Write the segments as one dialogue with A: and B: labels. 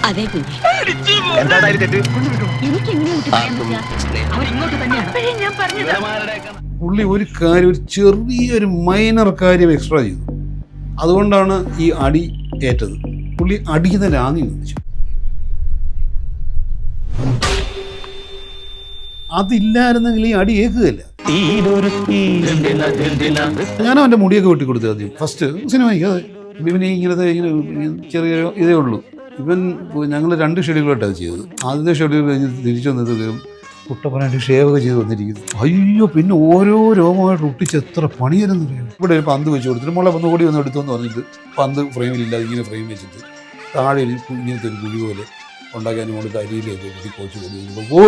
A: അതെ കുഞ്ഞെ,
B: എന്താടാ ഇത് തെറ്റ്?
A: എനിക്ക് എങ്ങനെയാ അവരിങ്ങോട്ട് തന്നെയാണ് ഞാൻ പറഞ്ഞത്.
C: പുള്ളി ഒരു ചെറിയൊരു മൈനർ കാര്യം എക്സ്ട്രാ ചെയ്തു. അതുകൊണ്ടാണ് ഈ അടി ഏറ്റത്. പുള്ളി അടിക്കുന്ന രാന്നി ചോദിച്ചു. അതില്ലായിരുന്നെങ്കിൽ ഈ അടി ഏക്കുകയില്ല. ഞാൻ അവൻ്റെ മുടിയൊക്കെ വെട്ടിക്കൊടുത്തു ആദ്യം ഫസ്റ്റ് സിനിമയ്ക്ക്. അതെ, ഇവന് ഇങ്ങനത്തെ ഇങ്ങനെ ചെറിയ ഇതേ ഉള്ളൂ. ഇവൻ ഞങ്ങൾ 2 ഷെഡ്യൂളായിട്ടാണ് ചെയ്തത്. ആദ്യത്തെ ഷെഡ്യൂൾ കഴിഞ്ഞ് തിരിച്ചു വന്നത് കുട്ടപ്പനായിട്ട് ഷേവൊക്കെ ചെയ്ത് വന്നിരിക്കുന്നു. അയ്യോ, പിന്നെ ഓരോ രോഗമായിട്ട് ഒട്ടിച്ച് എത്ര പണിയായിരുന്നു. ഇവിടെ ഒരു പന്ത് വെച്ച് കൊടുത്തിട്ട് മുള വന്ന് ഓടി വന്ന് എടുത്തോന്ന് പറഞ്ഞിട്ട് പന്ത് ഫ്രെയിമിലില്ല, ഇങ്ങനെ ഫ്രെയിം വെച്ചിട്ട് താഴെ ഇങ്ങനത്തെ ഒരു കുഴി പോലെ ഉണ്ടാക്കി അതിന് മുകളിൽ കരിയിലേക്ക് കുത്തി കോച്ച് കൊടുക്കുമ്പോൾ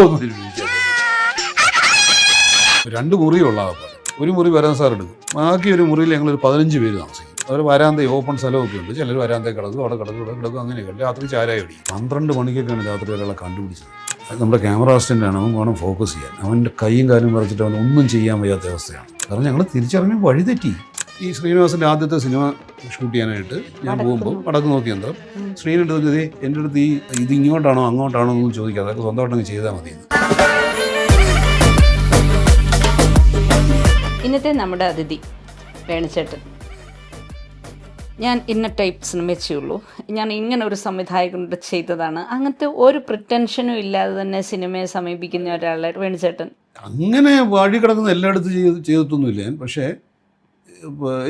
C: 2 മുറിയുള്ള ആൾക്കാർ. ഒരു മുറി വരാൻ സാർ എടുക്കും. ബാക്കി ഒരു മുറിയിൽ ഞങ്ങളൊരു 15 പേര് താമസിക്കും. അവർ വരാന്ത ഓപ്പൺ സ്ഥലമൊക്കെ ഉണ്ട്. ചിലർ വരാന്ത കിടക്കും, അവിടെ കിടക്കും അങ്ങനെയൊക്കെ. രാത്രി ചാരായി അടിക്കും. 12 മണിക്കൊക്കെയാണ് രാത്രി ഒരാളെ കണ്ടുപിടിച്ചത്. നമ്മുടെ ക്യാമറ അസിസ്റ്റൻ്റാണ്. അവൻ വേണം ഫോക്കസ് ചെയ്യാൻ. അവൻ്റെ കൈയും കാലും വരച്ചിട്ട് അവൻ ഒന്നും ചെയ്യാൻ വയ്യാത്ത അവസ്ഥയാണ്. കാരണം ഞങ്ങൾ തിരിച്ചറിഞ്ഞ് വഴിതെറ്റി. ഈ ശ്രീനിവാസൻ്റെ ആദ്യത്തെ സിനിമ ഷൂട്ട് ചെയ്യാനായിട്ട് ഞാൻ പോകുമ്പോൾ വടക്ക് നോക്കി എന്താ ശ്രീനിൻ്റെ അടുത്ത് എൻ്റെ അടുത്ത് ഇത് ഇങ്ങോട്ടാണോ അങ്ങോട്ടാണോ എന്നൊന്നും ചോദിക്കാതെ അതൊക്കെ സ്വന്തമായിട്ടങ്ങ് ചെയ്താൽ മതിയെന്ന്.
D: ഇന്നത്തെ നമ്മുടെ അതിഥി വേണുചേട്ടൻ. ഞാൻ ഇന്ന ടൈപ്പ് സിനിമ ചെയ്യുള്ളൂ, ഞാൻ ഇങ്ങനെ ഒരു സംവിധായകനോട് ചെയ്തതാണ്, അങ്ങനത്തെ ഒരു പ്രിറ്റൻഷനും ഇല്ലാതെ തന്നെ സിനിമയെ സമീപിക്കുന്ന ഒരാളെ വേണുചേട്ടൻ.
C: അങ്ങനെ വഴി കിടക്കുന്ന എല്ലായിടത്തും ചെയ്തിട്ടൊന്നുമില്ല ഞാൻ. പക്ഷേ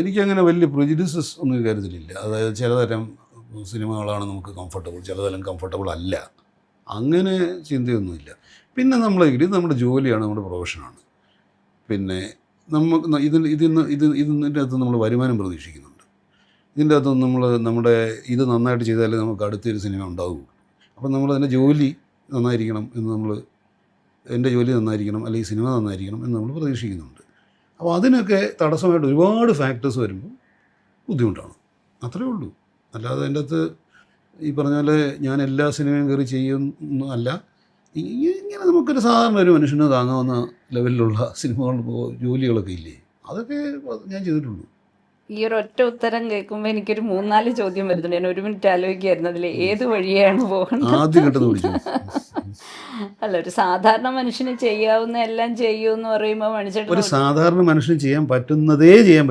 C: എനിക്കങ്ങനെ വലിയ പ്രിജുഡിസസ് ഒന്നും കരുതലില്ല. അതായത് ചിലതരം സിനിമകളാണ് നമുക്ക് കംഫർട്ടബിൾ, ചിലതരം കംഫർട്ടബിൾ അല്ല, അങ്ങനെ ചിന്തയൊന്നുമില്ല. പിന്നെ ഇത് നമ്മുടെ ജോലിയാണ്, നമ്മുടെ പ്രൊഫഷനാണ്. പിന്നെ നമുക്ക് ഇതിൻ്റെ അകത്ത് നമ്മൾ വരുമാനം പ്രതീക്ഷിക്കുന്നുണ്ട്. ഇതിൻ്റെ അകത്ത് നമ്മുടെ ഇത് നന്നായിട്ട് ചെയ്താലേ നമുക്ക് അടുത്തൊരു സിനിമ ഉണ്ടാവുകയുള്ളൂ. അപ്പം നമ്മളതിൻ്റെ ജോലി നന്നായിരിക്കണം എന്ന് എൻ്റെ ജോലി നന്നായിരിക്കണം, അല്ലെങ്കിൽ സിനിമ നന്നായിരിക്കണം എന്ന് നമ്മൾ പ്രതീക്ഷിക്കുന്നുണ്ട്. അപ്പോൾ അതിനൊക്കെ തടസ്സമായിട്ട് ഒരുപാട് ഫാക്ടേഴ്സ് വരുമ്പോൾ ബുദ്ധിമുട്ടാണ്. അത്രയേ ഉള്ളൂ. അല്ലാതെ അതിൻ്റെ അകത്ത് ഈ പറഞ്ഞ പോലെ ഞാൻ എല്ലാ സിനിമയും കയറി ചെയ്യുന്ന അല്ല. ഇങ്ങനെ നമുക്കൊരു സാധാരണ ഒരു മനുഷ്യന് താങ്ങാവുന്ന ലെവലിലുള്ള സിനിമകൾ ജോലികളൊക്കെ ഇല്ലേ, അതൊക്കെ ഞാൻ ചെയ്തിട്ടുള്ളൂ.
D: ഈ ഒരു ഒറ്റ ഉത്തരം കേൾക്കുമ്പോൾ എനിക്കൊരു 3-4 ചോദ്യം വരുന്നുണ്ട്. ഞാൻ 1 മിനിറ്റ് ആലോചിക്കായിരുന്നു അതിൽ ഏത് വഴിയാണ് പോകുന്നത്.
C: ആദ്യം കിട്ടുന്ന പിടിച്ചു.
D: അല്ല, ഒരു സാധാരണ മനുഷ്യന് ചെയ്യാവുന്ന എല്ലാം ചെയ്യൂന്ന് പറയുമ്പോൾ മനുഷ്യൻ
C: ഒരു സാധാരണ മനുഷ്യന് ചെയ്യാൻ പറ്റുന്നതേ ചെയ്യാൻ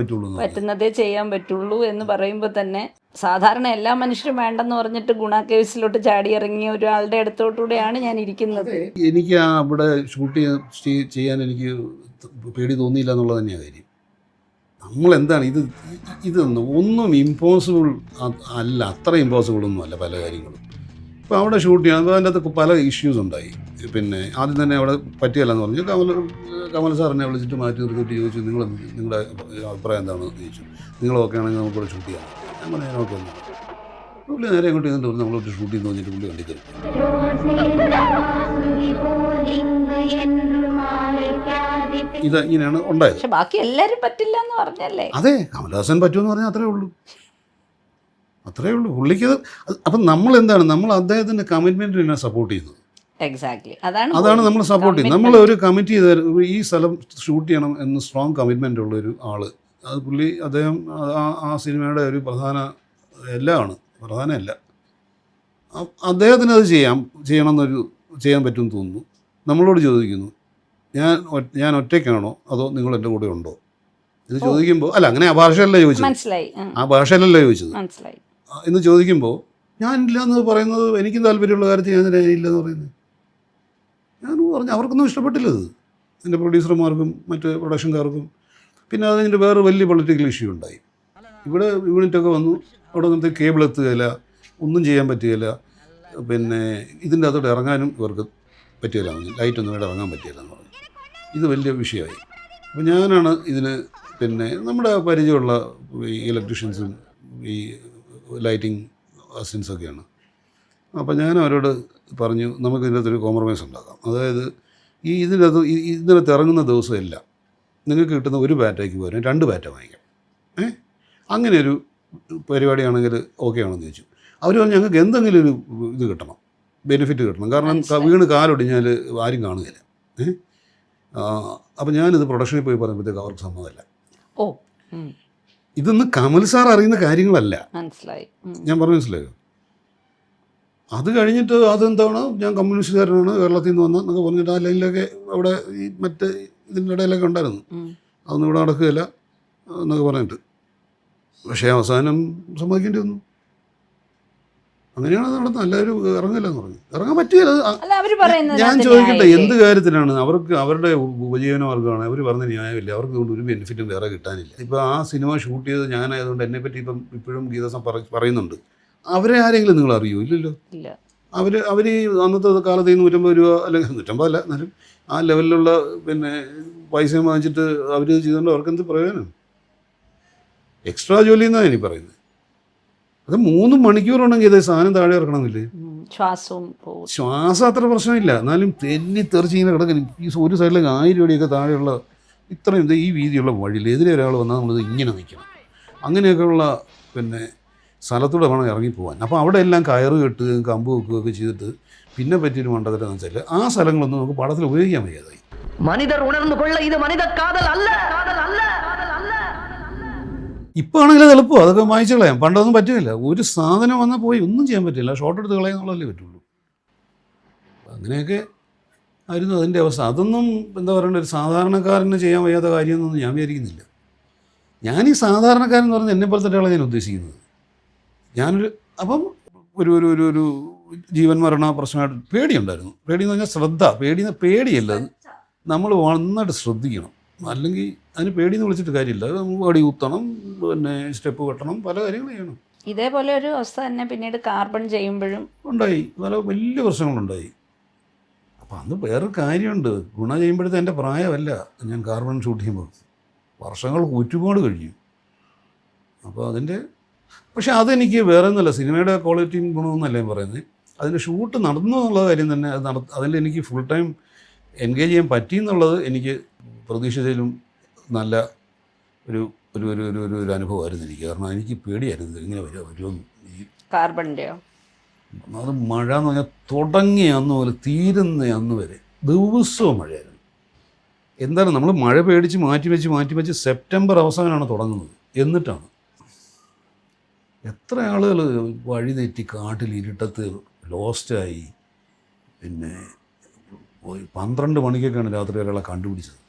C: പറ്റുള്ളൂ
D: എന്ന് പറയുമ്പോൾ തന്നെ സാധാരണ എല്ലാ മനുഷ്യരും വേണ്ടെന്ന് പറഞ്ഞിട്ട് ഗുണ കേസിലോട്ട് ചാടി ഇറങ്ങിയ ഒരാളുടെ അടുത്തോട്ടുകൂടെയാണ് ഞാൻ ഇരിക്കുന്നത്.
C: എനിക്ക് അവിടെ ഷൂട്ട് ചെയ്യാൻ എനിക്ക് പേടി തോന്നിയില്ല എന്നുള്ളത് തന്നെയാണ് കാര്യം. നമ്മളെന്താണ് ഒന്നും ഇമ്പോസിബിൾ അല്ല, അത്ര ഇമ്പോസിബിൾ ഒന്നും അല്ല പല കാര്യങ്ങളും. ഇപ്പോൾ അവിടെ ഷൂട്ട് ചെയ്യാൻ അതിൻ്റെ അകത്ത് പല ഇഷ്യൂസ് ഉണ്ടായി. പിന്നെ ആദ്യം തന്നെ അവിടെ പറ്റിയല്ല എന്ന് പറഞ്ഞു കമൽ സാറിനെ വിളിച്ചിട്ട് മാറ്റി നിർത്തിയിട്ട് ചോദിച്ചു, നിങ്ങളുടെ അഭിപ്രായം എന്താണെന്ന് ചോദിച്ചു. നിങ്ങളൊക്കെ ആണെങ്കിൽ നമുക്കിവിടെ ഷൂട്ട് ചെയ്യാം. ഞാൻ പറഞ്ഞു ഞാനൊക്കെ ഒന്നും. പുള്ളി നേരെ ഇങ്ങോട്ട് ചെയ്യുന്നുണ്ട്, നമ്മളോട്ട് ഷൂട്ട് ചെയ്യുന്ന പറഞ്ഞിട്ട് പുള്ളി വണ്ടി കയറി. ഇങ്ങനെയാണ് ഉണ്ടായത്.
D: പക്ഷെ ബാക്കി എല്ലാവരും പറ്റില്ല എന്ന് പറഞ്ഞല്ലേ?
C: അതെ, കമൽഹാസൻ പറ്റുമെന്ന് പറഞ്ഞാൽ അത്രേ ഉള്ളൂ. പുള്ളിക്കത്. അപ്പം നമ്മൾ അദ്ദേഹത്തിൻ്റെ കമ്മിറ്റ്മെൻറ്റിനെ സപ്പോർട്ട് ചെയ്യുന്നത്.
D: എക്സാക്ട്ലി
C: അതാണ് നമ്മൾ സപ്പോർട്ട് ചെയ്യുന്നത്. നമ്മൾ ഒരു കമ്മിറ്റി ചെയ്ത് ഈ സ്ഥലം ഷൂട്ട് ചെയ്യണം എന്ന് സ്ട്രോങ് കമ്മിറ്റ്മെൻ്റ് ഉള്ളൊരു ആൾ. അത് അദ്ദേഹം ആ സിനിമയുടെ ഒരു എല്ലാമാണ്, പ്രധാനമല്ല. അദ്ദേഹത്തിന് അത് ചെയ്യാൻ പറ്റുമെന്ന് തോന്നുന്നു. നമ്മളോട് ചോദിക്കുന്നു, ഞാൻ ഒറ്റയ്ക്കാണോ അതോ നിങ്ങൾ എൻ്റെ കൂടെ ഉണ്ടോ ഇത് ചോദിക്കുമ്പോൾ, അല്ല അങ്ങനെ ആ ഭാഷയല്ല ചോദിച്ചത്, എന്ന് ചോദിക്കുമ്പോൾ ഞാനില്ല എന്ന് പറയുന്നത് എനിക്കും താല്പര്യമുള്ള കാര്യത്തിൽ ഞാൻ ഇല്ലെന്ന് പറയുന്നത്. ഞാൻ പറഞ്ഞു അവർക്കൊന്നും ഇഷ്ടപ്പെട്ടില്ലത്, എൻ്റെ പ്രൊഡ്യൂസർമാർക്കും മറ്റ് പ്രൊഡക്ഷൻകാർക്കും. പിന്നെ അതിൻ്റെ വേറെ വലിയ പൊളിറ്റിക്കൽ ഇഷ്യൂ ഉണ്ടായി. ഇവിടെ യൂണിറ്റൊക്കെ വന്നു, അവിടെ അങ്ങനത്തെ കേബിൾ എത്തുകയില്ല, ഒന്നും ചെയ്യാൻ പറ്റുകയില്ല. പിന്നെ ഇതിൻ്റെ അകത്തോട്ട് ഇറങ്ങാനും ഇവർക്ക് പറ്റുകയില്ല, ലൈറ്റൊന്നും ഇവിടെ ഇറങ്ങാൻ പറ്റുകയില്ല എന്ന് പറഞ്ഞു. ഇത് വലിയ വിഷയമായി. അപ്പോൾ ഞാനാണ് ഇതിന് പിന്നെ നമ്മുടെ പരിചയമുള്ള ഈ ഇലക്ട്രീഷ്യൻസും ഈ ലൈറ്റിംഗ് അസിസ്റ്റൻസൊക്കെയാണ്. അപ്പോൾ ഞാൻ അവരോട് പറഞ്ഞു നമുക്ക് ഇതിനകത്തൊരു കോംപ്രമൈസ് ഉണ്ടാക്കാം. അതായത് ഇതിനകത്ത് ഇറങ്ങുന്ന ദിവസമെല്ലാം നിങ്ങൾക്ക് കിട്ടുന്ന ഒരു ബാറ്റയ്ക്ക് പകരം 2 ബാറ്റ വാങ്ങിക്കാം. അങ്ങനെ ഒരു പരിപാടിയാണെങ്കിൽ ഓക്കെ ആണെന്ന് ചോദിച്ചു. അവർ പറഞ്ഞു ഞങ്ങൾക്ക് എന്തെങ്കിലും ഒരു ഇത് കിട്ടണം, ബെനിഫിറ്റ് കിട്ടണം. കാരണം വീണ് കാലൊടിഞ്ഞാൽ ആരും കാണുകയില്ല. അപ്പം ഞാനിത് പ്രൊഡക്ഷനിൽ പോയി പറയുമ്പോഴത്തേക്ക് അവർക്ക് സമ്മതമല്ല. ഇതൊന്നും കമൽ സാർ അറിയുന്ന കാര്യങ്ങളല്ല. ഞാൻ പറഞ്ഞു മനസ്സിലായോ? അത് കഴിഞ്ഞിട്ട് അതെന്താണ് ഞാൻ കമ്മ്യൂണിസ്റ്റുകാരനാണ് കേരളത്തിൽ നിന്ന് വന്നത് എന്നൊക്കെ പറഞ്ഞിട്ട് ആ ലൈനിലൊക്കെ അവിടെ ഈ മറ്റ് ഇതിൻ്റെ ഇടയിലൊക്കെ ഉണ്ടായിരുന്നു. അതൊന്നും ഇവിടെ നടക്കുകയില്ല എന്നൊക്കെ പറഞ്ഞിട്ട്. പക്ഷേ അവസാനം സമ്മതിക്കേണ്ടി വന്നു. അങ്ങനെയാണ് നടന്നത്. എല്ലാവരും ഇറങ്ങില്ല എന്ന് പറഞ്ഞു. ഇറങ്ങാൻ പറ്റില്ല. ഞാൻ ചോദിക്കട്ടെ, എന്ത് കാര്യത്തിനാണ്? അവർക്ക് അവരുടെ ഉപജീവന മാർഗ്ഗമാണ്. അവർ പറഞ്ഞ ന്യായമില്ല. അവർക്ക് കൊണ്ട് ഒരു ബെനിഫിറ്റും വേറെ കിട്ടാനില്ല. ഇപ്പോൾ ആ സിനിമ ഷൂട്ട് ചെയ്തത് ഞാനായതുകൊണ്ട് എന്നെപ്പറ്റി ഇപ്പം ഇപ്പോഴും ഗീതസം പറയുന്നുണ്ട്. അവരെ ആരെങ്കിലും നിങ്ങൾ അറിയോ? ഇല്ലല്ലോ. അവർ ഈ അന്നത്തെ കാലത്ത് 150 രൂപ അല്ലെങ്കിൽ 150 അല്ല, എന്നാലും ആ ലെവലിലുള്ള പിന്നെ പൈസ വാങ്ങിച്ചിട്ട് അവർ ചെയ്തുകൊണ്ട് അവർക്ക് എന്ത് പ്രയോജനം? എക്സ്ട്രാ ജോലി എന്നാണ് എനിക്ക് പറയുന്നത്. അത് 3 മണിക്കൂറുണ്ടെങ്കിൽ ഇതേ സാധനം താഴെ ഇറക്കണമെന്നില്ലേ? ശ്വാസം അത്ര പ്രശ്നമില്ല, എന്നാലും തെന്നി തെറിച്ച് ഇങ്ങനെ കിടക്കണം. ഈ ഒരു സൈഡിലേക്ക് 1000 അടിയൊക്കെ താഴെയുള്ള ഇത്രയും ഈ വീതിയുള്ള വഴിയിൽ എതിരെ ഒരാൾ വന്നാൽ നമ്മളത് ഇങ്ങനെ നിൽക്കണം. അങ്ങനെയൊക്കെയുള്ള പിന്നെ സ്ഥലത്തൂടെ വേണം ഇറങ്ങിപ്പോവാൻ. അപ്പോൾ അവിടെ എല്ലാം കയറ് കെട്ടുകയും കമ്പ് വെക്കുകയൊക്കെ ചെയ്തിട്ട് പിന്നെ പറ്റിയൊരു മണ്ടത്തരം എന്ന് വെച്ചാൽ ആ സ്ഥലങ്ങളൊന്നും നമുക്ക് പടത്തിൽ ഉപയോഗിക്കാൻ വയ്യാതായി.
A: മനിതർ ഉണർന്നു കൊള്ള ഇത് മനിത കാതൽ അല്ല.
C: ഇപ്പോൾ ആണെങ്കിൽ അത് എളുപ്പമാണ്, അതൊക്കെ വായിച്ചു കളയാം. പണ്ടൊന്നും പറ്റില്ല. ഒരു സാധനം വന്നാൽ പോയി ഒന്നും ചെയ്യാൻ പറ്റില്ല, ഷോട്ട് എടുത്ത് കളയാന്നുള്ളതല്ലേ പറ്റുള്ളൂ. അങ്ങനെയൊക്കെ ആയിരുന്നു അതിൻ്റെ അവസ്ഥ. അതൊന്നും എന്താ പറയണ്ട, ഒരു സാധാരണക്കാരന് ചെയ്യാൻ വയ്യാത്ത കാര്യമൊന്നും ഞാൻ വിചാരിക്കുന്നില്ല. ഞാൻ ഈ സാധാരണക്കാരൻ എന്ന് പറഞ്ഞാൽ എന്നെ പോലത്തെ ഒരാളെ ഞാൻ ഉദ്ദേശിക്കുന്നത്. ഞാനൊരു അപ്പം ഒരു ഒരു ഒരു ഒരു ജീവൻ മരണ പ്രശ്നമായിട്ട് പേടിയുണ്ടായിരുന്നു. പേടിയെന്ന് പറഞ്ഞാൽ പേടിയല്ല, നമ്മൾ നന്നായിട്ട് ശ്രദ്ധിക്കണം. അല്ലെങ്കിൽ അതിന് പേടിയെന്ന് വിളിച്ചിട്ട് കാര്യമില്ല. വടി കുത്തണം, പിന്നെ സ്റ്റെപ്പ് കെട്ടണം, പല കാര്യങ്ങളും ചെയ്യണം.
D: ഇതേപോലെ ഒരു അവസ്ഥ തന്നെ പിന്നീട് കാർബൺ ചെയ്യുമ്പോഴും
C: ഉണ്ടായി. പല വലിയ പ്രശ്നങ്ങളുണ്ടായി. അപ്പം അന്ന് വേറൊരു കാര്യമുണ്ട്. ഗുണ ചെയ്യുമ്പോഴത്തെ എൻ്റെ പ്രായമല്ല ഞാൻ കാർബൺ ഷൂട്ട് ചെയ്യുമ്പോൾ, വർഷങ്ങൾ ഒരുപാട് കഴിഞ്ഞു. അപ്പോൾ അതിൻ്റെ പക്ഷേ അതെനിക്ക് വേറെ ഒന്നുമല്ല, സിനിമയുടെ ക്വാളിറ്റിയും ഗുണമെന്നല്ല ഞാൻ പറയുന്നത്. അതിൻ്റെ ഷൂട്ട് നടന്നു എന്നുള്ള കാര്യം തന്നെ അതിൽ എനിക്ക് ഫുൾ ടൈം എൻഗേജ് ചെയ്യാൻ പറ്റിയെന്നുള്ളത് എനിക്ക് പ്രതീക്ഷിച്ചതിലും നല്ല ഒരു ഒരു ഒരു ഒരു ഒരു അനുഭവമായിരുന്നു എനിക്ക്. കാരണം എനിക്ക് പേടിയായിരുന്നു ഇങ്ങനെ വരുമെന്ന്. ഈ
D: കാർബണിൻ്റെയോ
C: അത് മഴ എന്ന് പറഞ്ഞാൽ തുടങ്ങിയ അന്ന് പോലെ തീരുന്ന അന്ന് വരെ ദിവസവും മഴയായിരുന്നു. എന്താണ് നമ്മൾ മഴ പേടിച്ച് മാറ്റി വെച്ച് സെപ്റ്റംബർ അവസാനമാണ് തുടങ്ങുന്നത്. എന്നിട്ടാണ് എത്ര ആളുകൾ വഴി തെറ്റി കാട്ടിൽ ഇരുട്ടത്ത് ലോസ്റ്റായി. പിന്നെ 12 മണിക്കൊക്കെയാണ് രാത്രി ഒരാളെ കണ്ടുപിടിച്ചത്.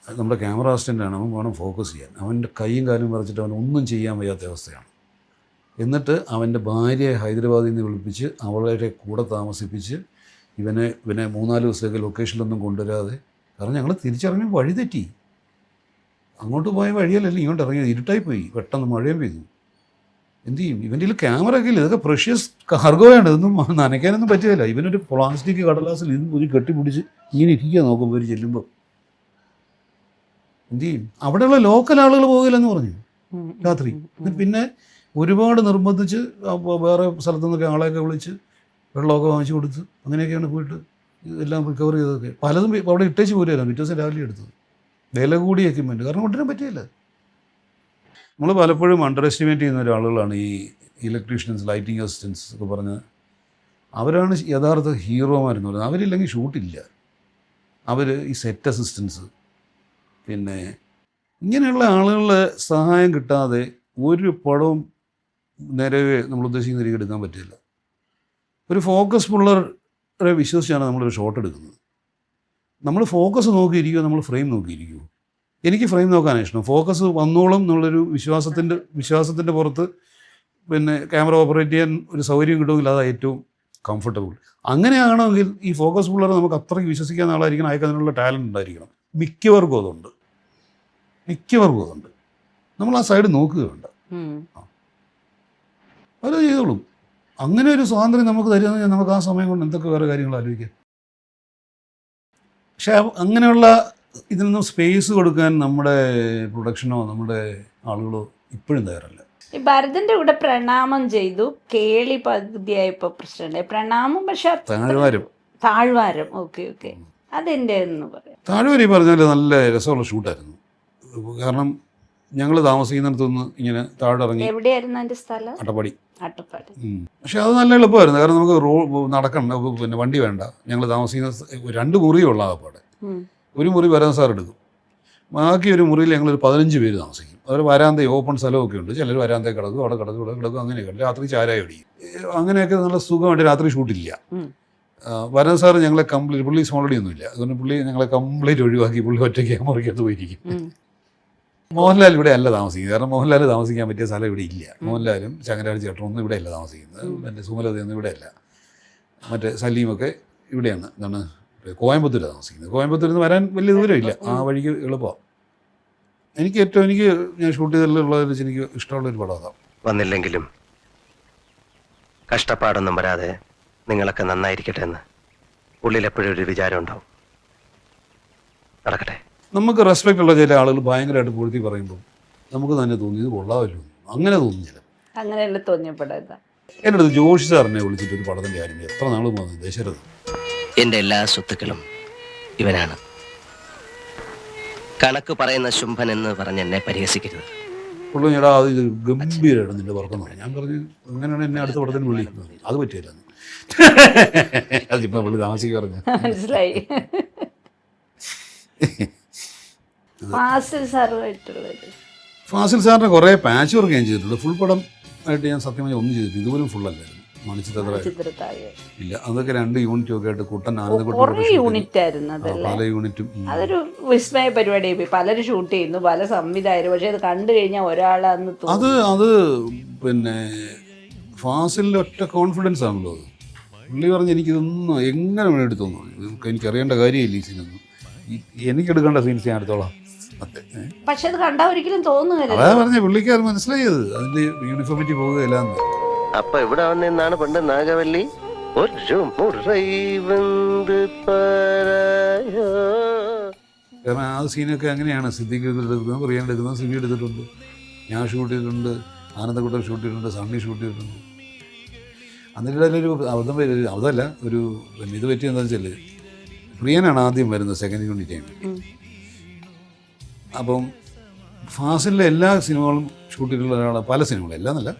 C: നമ്മുടെ ക്യാമറ അസിസ്റ്റൻ്റാണ്, അവൻ വേണം ഫോക്കസ് ചെയ്യാൻ. അവൻ്റെ കൈയും കാലും വരച്ചിട്ട് അവൻ ഒന്നും ചെയ്യാൻ വയ്യാത്ത അവസ്ഥയാണ്. എന്നിട്ട് അവൻ്റെ ഭാര്യയെ ഹൈദരാബാദിൽ നിന്ന് വിളിപ്പിച്ച് അവളെ കൂടെ താമസിപ്പിച്ച് ഇവനെ 3-4 ദിവസത്തേക്ക് ലൊക്കേഷനിലൊന്നും കൊണ്ടുവരാതെ, കാരണം ഞങ്ങൾ തിരിച്ചിറങ്ങി വഴി തെറ്റി. അങ്ങോട്ട് പോയ വഴിയല്ലല്ലോ ഇങ്ങോട്ട് ഇറങ്ങിയത്, ഇരുട്ടായിപ്പോയി. പെട്ടെന്ന് മഴയും പെയ്തു. എന്ത് ചെയ്യും? ഇവൻ്റെ ക്യാമറ ഒക്കെ ഇല്ല, ഇതൊക്കെ പ്രഷ്യസ് കാർഗോയാണ്. ഇതൊന്നും നനയ്ക്കാനൊന്നും പറ്റുകയില്ല. ഇവനൊരു പ്ലാസ്റ്റിക് കടലാസിൽ ഇതും ഒരു കെട്ടിപ്പിടിച്ച് ഇങ്ങനെ ഇരിക്കുക നോക്കുമ്പോൾ ഒരു ചെല്ലുമ്പോൾ. എന്ത് ചെയ്യും? അവിടെയുള്ള ലോക്കൽ ആളുകൾ പോകില്ലെന്ന് പറഞ്ഞു രാത്രി. പിന്നെ ഒരുപാട് നിർബന്ധിച്ച് വേറെ സ്ഥലത്തു നിന്നൊക്കെ ആളെയൊക്കെ വിളിച്ച് വെള്ളമൊക്കെ വാങ്ങിച്ചു കൊടുത്ത് അങ്ങനെയൊക്കെയാണ് പോയിട്ട് എല്ലാം റിക്കവർ ചെയ്തതൊക്കെ. പലതും അവിടെ ഇട്ടേച്ച് പോരുമായിരുന്നു. പിറ്റേ ദിവസം രാവിലെ എടുത്തത്. വില കൂടിയ എക്യുപ്മെൻറ്റ്, കാരണം കൊണ്ടുവരാൻ പറ്റിയില്ല. നമ്മൾ പലപ്പോഴും അണ്ടർ എസ്റ്റിമേറ്റ് ചെയ്യുന്ന ഒരാളുകളാണ് ഈ ഇലക്ട്രീഷ്യൻസ്, ലൈറ്റിംഗ് അസിസ്റ്റൻസ് ഒക്കെ പറഞ്ഞ്. അവരാണ് യഥാർത്ഥ ഹീറോമാരെന്ന് പറയുന്നത്. അവരില്ലെങ്കിൽ ഷൂട്ടില്ല. അവർ ഈ സെറ്റ് അസിസ്റ്റൻസ്, പിന്നെ ഇങ്ങനെയുള്ള ആളുകളുടെ സഹായം കിട്ടാതെ ഒരു പടവും നേരെ നമ്മൾ ഉദ്ദേശിക്കുന്ന രീതി എടുക്കാൻ പറ്റില്ല. ഒരു ഫോക്കസ് പുള്ളറെ വിശ്വസിച്ചാണ് നമ്മളൊരു ഷോട്ട് എടുക്കുന്നത്. നമ്മൾ ഫോക്കസ് നോക്കിയിരിക്കുമോ, നമ്മൾ ഫ്രെയിം നോക്കിയിരിക്കുമോ? എനിക്ക് ഫ്രെയിം നോക്കാനാണ് ഇഷ്ടം. ഫോക്കസ് വന്നോളം എന്നുള്ളൊരു വിശ്വാസത്തിൻ്റെ പുറത്ത് പിന്നെ ക്യാമറ ഓപ്പറേറ്റ് ചെയ്യാൻ ഒരു സൗകര്യം കിട്ടുമെങ്കിൽ അതാണ് ഏറ്റവും കംഫർട്ടബിൾ. അങ്ങനെയാണെങ്കിൽ ഈ ഫോക്കസ് പുള്ളറെ നമുക്ക് അത്രയ്ക്ക് വിശ്വസിക്കാവുന്ന ആളായിരിക്കണം. അയാൾക്ക് അതിനുള്ള ടാലൻറ്റ് ഉണ്ടായിരിക്കണം. മിക്കവർക്കും അതുണ്ട്. നമ്മൾ ആ സൈഡ് നോക്കുകയുണ്ട്, അത് ചെയ്തോളും. അങ്ങനെ ഒരു സ്വാതന്ത്ര്യം നമുക്ക് തരുന്നത് നമുക്ക് ആ സമയം കൊണ്ട് എന്തൊക്കെ വേറെ കാര്യങ്ങൾ ആലോചിക്കാം. പക്ഷേ അങ്ങനെയുള്ള ഇതിനൊന്നും സ്പേസ് കൊടുക്കാൻ നമ്മുടെ പ്രൊഡക്ഷനോ നമ്മുടെ ആളുകളോ ഇപ്പോഴും തയ്യാറല്ല.
D: ഈ ഭരതന്റെ കൂടെ പ്രണാമം ചെയ്തു, കേളി പകുതിയായപ്പോൾ പ്രശ്നമുണ്ടായി. പ്രണാമം പക്ഷെ താഴ്വാരം ഓക്കെ അതെൻ്റെ എന്ന് പറയാം.
C: താഴ്വാരം പറഞ്ഞാൽ നല്ല രസമുള്ള ഷൂട്ടായിരുന്നു. കാരണം ഞങ്ങൾ താമസിക്കുന്നിടത്തുനിന്ന് ഇങ്ങനെ താഴെ ഇറങ്ങി.
D: എവിടെയായിരുന്നു അതിൻ്റെ സ്ഥലം?
C: അട്ടപ്പാടി.
D: പക്ഷെ
C: അത് നല്ല എളുപ്പമായിരുന്നു. കാരണം നമുക്ക് നടക്കണ്ട, പിന്നെ വണ്ടി വേണ്ട. ഞങ്ങൾ താമസിക്കുന്ന 2 മുറിയുള്ള ആകപ്പാടെ. ഒരു മുറി വരാൻ സാർ എടുക്കും. ബാക്കി ഒരു മുറിയിൽ ഞങ്ങളൊരു 15 പേര് താമസിക്കും. അവർ വരാന്ത ഓപ്പൺ സ്ഥലമൊക്കെ ഉണ്ട്. ചിലർ വരാന്തയിൽ കിടക്കും, അവിടെ കിടക്കും, ഇവിടെ കിടക്കും, അങ്ങനെയൊക്കെ. രാത്രി ചാരായ അടിക്കും. അങ്ങനെയൊക്കെ നല്ല സുഖമായിട്ട് രാത്രി ഷൂട്ടില്ല. വരൻ സാറ് ഞങ്ങളെ കംപ്ലീറ്റ്, പുള്ളി സ്മോളടി ഒന്നുമില്ല, അതുകൊണ്ട് പുള്ളി ഞങ്ങളെ കംപ്ലീറ്റ് ഒഴിവാക്കി. പുള്ളി ഒറ്റയ്ക്ക് മുറിക്കകത്ത് പോയിരിക്കും. മോഹൻലാൽ ഇവിടെ അല്ല താമസിക്കുന്നത്. കാരണം മോഹൻലാൽ താമസിക്കാൻ പറ്റിയ സ്ഥലം ഇവിടെ ഇല്ല. മോഹൻലാലും ചങ്ങനാട് ചേട്ടനും ഒന്നും ഇവിടെ അല്ല താമസിക്കുന്നത്. എൻ്റെ സുമലതയൊന്നും ഇവിടെ അല്ല. മറ്റേ സലീമൊക്കെ ഇവിടെയാണ്, എന്താണ് കോയമ്പത്തൂരാണ് താമസിക്കുന്നത്. കോയമ്പത്തൂരിൽ നിന്ന് വരാൻ വലിയ ദൂരമില്ല, ആ വഴിക്ക് എളുപ്പമാണ്. എനിക്ക് ഞാൻ ഷൂട്ട് ചെയ്തതിലുള്ളതിൽ വെച്ച് എനിക്ക് ഇഷ്ടമുള്ളൊരു പടം അതാണ്.
B: വന്നില്ലെങ്കിലും കഷ്ടപ്പാടൊന്നും വരാതെ നിങ്ങളൊക്കെ നന്നായിരിക്കട്ടെ എന്ന് ഉള്ളിലെപ്പോഴും ഒരു വിചാരം ഉണ്ടാവും. നടക്കട്ടെ.
C: നമുക്ക് റെസ്പെക്റ്റ് ഉള്ള ചില ആളുകൾ ഭയങ്കരമായിട്ട് പൂഴ്ത്തി പറയുമ്പോൾ നമുക്ക് തന്നെ തോന്നി ഇത് കൊള്ളാമല്ലോ, അങ്ങനെ തോന്നിയില്ല.
D: അങ്ങനെയല്ല തോന്നിയപ്പെടാ.
C: എൻ്റെ അടുത്ത് ജോഷി സാറിനെ വിളിച്ചിട്ട് ഒരു പടത്തിൻ്റെ കാര്യം എത്ര നാൾ വന്നു ദശരഥ.
E: എൻ്റെ എല്ലാ സ്വത്തുക്കളും ഇവനാണ്. കണക്ക് പറയുന്ന ശുംഭൻ എന്ന് പറഞ്ഞ് എന്നെ പരിഹസിക്കരുത്.
C: പുള്ളി ചേട്ടാ അത് ഗംഭീരമായിട്ട് നിന്റെ വർക്കെന്ന് പറഞ്ഞു. ഞാൻ പറഞ്ഞു അങ്ങനെയാണ് എന്നെ അടുത്ത പടത്തിന് വിളിക്കുന്നത്. അത് പറ്റില്ല, അതിപ്പോൾ പുള്ളി താമസിക്കുക പറഞ്ഞു.
D: മനസ്സിലായി.
C: ഫാസിൽ സാറിന് കുറേ പാച്ച് വർക്ക് ഞാൻ ചെയ്തിട്ടുണ്ട്. ഫുൾ പടം ആയിട്ട് ഞാൻ സത്യമായി ഒന്നും ചെയ്തിട്ടുണ്ട്. ഇതുപോലും ഫുൾ അല്ലായിരുന്നു. മണിച്ചിത്രത്താഴ് ഇല്ല, അതൊക്കെ 2 യൂണിറ്റും ഒക്കെ ആയിട്ട് കുട്ടൻ
D: പല
C: യൂണിറ്റും.
D: അതൊരു വിസ്മയ പരിപാടിയായി. പലരും ഷൂട്ട് ചെയ്യുന്നു, പല സംവിധായകരും. പക്ഷെ അത് കണ്ടു കഴിഞ്ഞാൽ ഒരാളാന്ന്
C: അത് പിന്നെ ഫാസിലിൻ്റെ ഒറ്റ കോൺഫിഡൻസ് ആണല്ലോ അത്. പുള്ളി പറഞ്ഞ് എനിക്കിതൊന്നും എങ്ങനെ വേണം എടുത്തോന്നു, എനിക്കറിയേണ്ട കാര്യമില്ല ഈ സീനൊന്നും, എനിക്കെടുക്കേണ്ട സീൻസ് ഞാൻ എടുത്തോളാം.
D: പക്ഷെ അത് കണ്ടാ ഒരിക്കലും തോന്നുന്നില്ല.
C: അതാ പറഞ്ഞ പുള്ളിക്ക് അത് മനസ്സിലായത്, അതിന്റെ യൂണിഫോമിറ്റി പോകുകയില്ലാന്ന്.
B: അപ്പൊ ഇവിടെ വന്നാണ് പണ്ട് നാഗവല്ലി ഒരു മുറൈ വന്ന് പറയാ.
C: കാരണം ആ സീനൊക്കെ അങ്ങനെയാണ്. സിദ്ദിഖ് എടുക്കുന്നത്, പ്രിയൻ എടുക്കുന്നത്, സിബി എടുത്തിട്ടുണ്ട്, ഞാൻ ഷൂട്ട് ചെയ്തിട്ടുണ്ട്, ആനന്ദക്കുട്ടൻ ഷൂട്ട് ചെയ്തിട്ടുണ്ട്, സണ്ണി ഷൂട്ട് ചെയ്തിട്ടുണ്ട്. അതിൻ്റെ ഇടയിലൊരു അതല്ല ഒരു ഇത് പറ്റി എന്താണെന്ന് വെച്ചാൽ പ്രിയനാണ് ആദ്യം വരുന്നത് സെക്കൻഡ് യൂണിറ്റ് ടൈം. അപ്പം ഫാസിലിലെ എല്ലാ സിനിമകളും ഷൂട്ട് ചെയ്തിട്ടുള്ള ഒരാളാണ്. പല സിനിമകളും, എല്ലാം എന്നല്ല,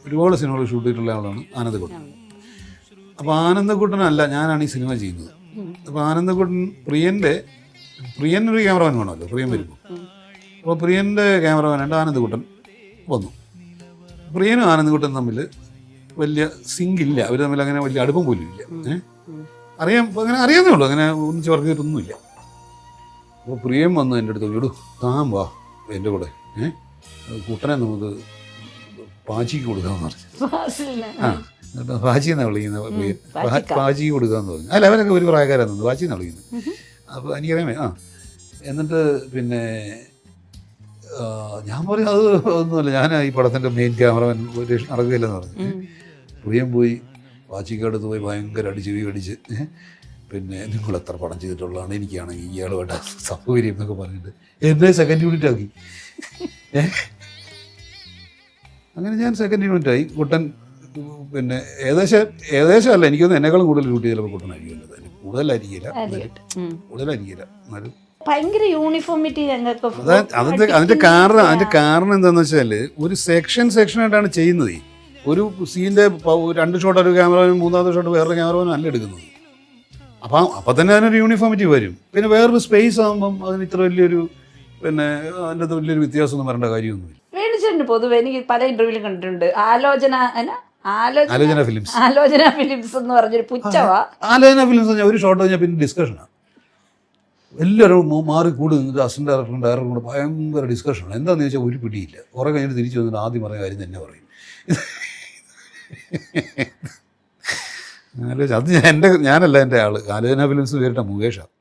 C: ഒരുപാട് സിനിമകൾ ഷൂട്ട് ചെയ്തിട്ടുള്ള ആളാണ് ആനന്ദക്കുട്ടൻ. അപ്പോൾ ആനന്ദക്കുട്ടനല്ല ഞാനാണ് ഈ സിനിമ ചെയ്യുന്നത്. അപ്പോൾ ആനന്ദക്കുട്ടൻ പ്രിയനൊരു ക്യാമറമാൻ വേണമല്ലോ, പ്രിയൻ വരുമ്പോൾ. അപ്പോൾ പ്രിയൻ്റെ ക്യാമറമാനായിട്ട് ആനന്ദക്കുട്ടൻ വന്നു. പ്രിയനും ആനന്ദക്കുട്ടൻ തമ്മിൽ വലിയ സിങ്കില്ല, അവർ തമ്മിൽ അങ്ങനെ വലിയ അടുപ്പം പോലും ഇല്ല. അങ്ങനെ അറിയാവുന്നേ ഉള്ളൂ, അങ്ങനെ ഒന്നിച്ച് വർക്ക് ചെയ്തിട്ടൊന്നുമില്ല. അപ്പോൾ പ്രിയം വന്ന് എൻ്റെ അടുത്ത് ചോദിച്ചു, താൻ വാ എൻ്റെ കൂടെ, കുട്ടനെ നമുക്ക് പാച്ചിക്ക് കൊടുക്കാമെന്ന് പറഞ്ഞു. പാച്ചി എന്നാണ് വിളിക്കുന്നത് പ്രിയൻ, പാച്ചിക്ക് കൊടുക്കാമെന്ന് പറഞ്ഞു. അല്ല അവരൊക്കെ ഒരു പ്രായക്കാരാണ്, പാച്ചി എന്നാണ് വിളിക്കുന്നത്. അപ്പോൾ എനിക്കറിയാമേ. എന്നിട്ട് പിന്നെ ഞാൻ പറഞ്ഞു അത് ഒന്നുമല്ല, ഞാൻ ഈ പടത്തിൻ്റെ മെയിൻ ക്യാമറമാൻ നടക്കുകയില്ലെന്ന് പറഞ്ഞു. പ്രിയം പോയി പാച്ചിക്കടുത്ത് പോയി ഭയങ്കര അടിച്ച് പിന്നെ നിങ്ങൾ എത്ര പടം ചെയ്തിട്ടുള്ളതാണ്, എനിക്കാണെങ്കിൽ ഇയാളുമായിട്ട് സൗകര്യം എന്നൊക്കെ പറഞ്ഞിട്ട് എന്നെ സെക്കൻഡ് യൂണിറ്റ് ആക്കി. അങ്ങനെ ഞാൻ സെക്കൻഡ് യൂണിറ്റായി. കുട്ടൻ പിന്നെ ഏകദേശം അല്ല, എനിക്കൊന്ന് എന്നെക്കാളും കൂടുതൽ ഷൂട്ട് ചിലപ്പോൾ കുട്ടനായിരിക്കും. കൂടുതലായിരിക്കില്ല എന്നാലും
D: ഭയങ്കര യൂണിഫോമിറ്റി.
C: അതിന്റെ കാരണം എന്താണെന്ന് വെച്ചാൽ ഒരു സെക്ഷനായിട്ടാണ് ചെയ്യുന്നത്. ഒരു സീൻ്റെ 2 ഷോട്ട് ഒരു ക്യാമറമാനും 3ാമത്തെ ഷോട്ട് വേറൊരു ക്യാമറമാനും അല്ല എടുക്കുന്നത്. അപ്പം തന്നെ അതിനൊരു യൂണിഫോമിറ്റി വരും. പിന്നെ വേറൊരു സ്പേസ് ആകുമ്പം അതിന് ഇത്ര വലിയൊരു പിന്നെ അതിൻ്റെ വലിയൊരു വ്യത്യാസമൊന്നും വരേണ്ട കാര്യമൊന്നുമില്ല.
D: വേണിച്ചേട്ടന് പൊതുവെ എനിക്ക് പല ഇന്റർവ്യൂവിലും കണ്ടിട്ടുണ്ട്
C: ആലോചന
D: ഫിലിംസ് എന്ന് പറഞ്ഞൊരു പുച്ഛവാ.
C: ആലോചന ഫിലിംസ് ഒരു ഷോട്ട് കഴിഞ്ഞാൽ പിന്നെ ഡിസ്കഷനാണ്. എല്ലാവരും മാറി കൂടി നിന്നിട്ട് അസിസ്റ്റന്റ് ഡയറക്ടറും കൂടെ ഭയങ്കര ഡിസ്കഷനാണ്. എന്താണെന്ന് ചോദിച്ചാൽ ഒരു പിടിയില്ല. കുറേ കഴിഞ്ഞിട്ട് തിരിച്ചു വന്നിട്ട് ആദ്യം പറഞ്ഞ കാര്യം തന്നെ പറയും. അത് ഞാനല്ല എൻ്റെ ആള്. ആലോചന ഫിലിംസ് പേരിട്ട മുകേഷാണ്.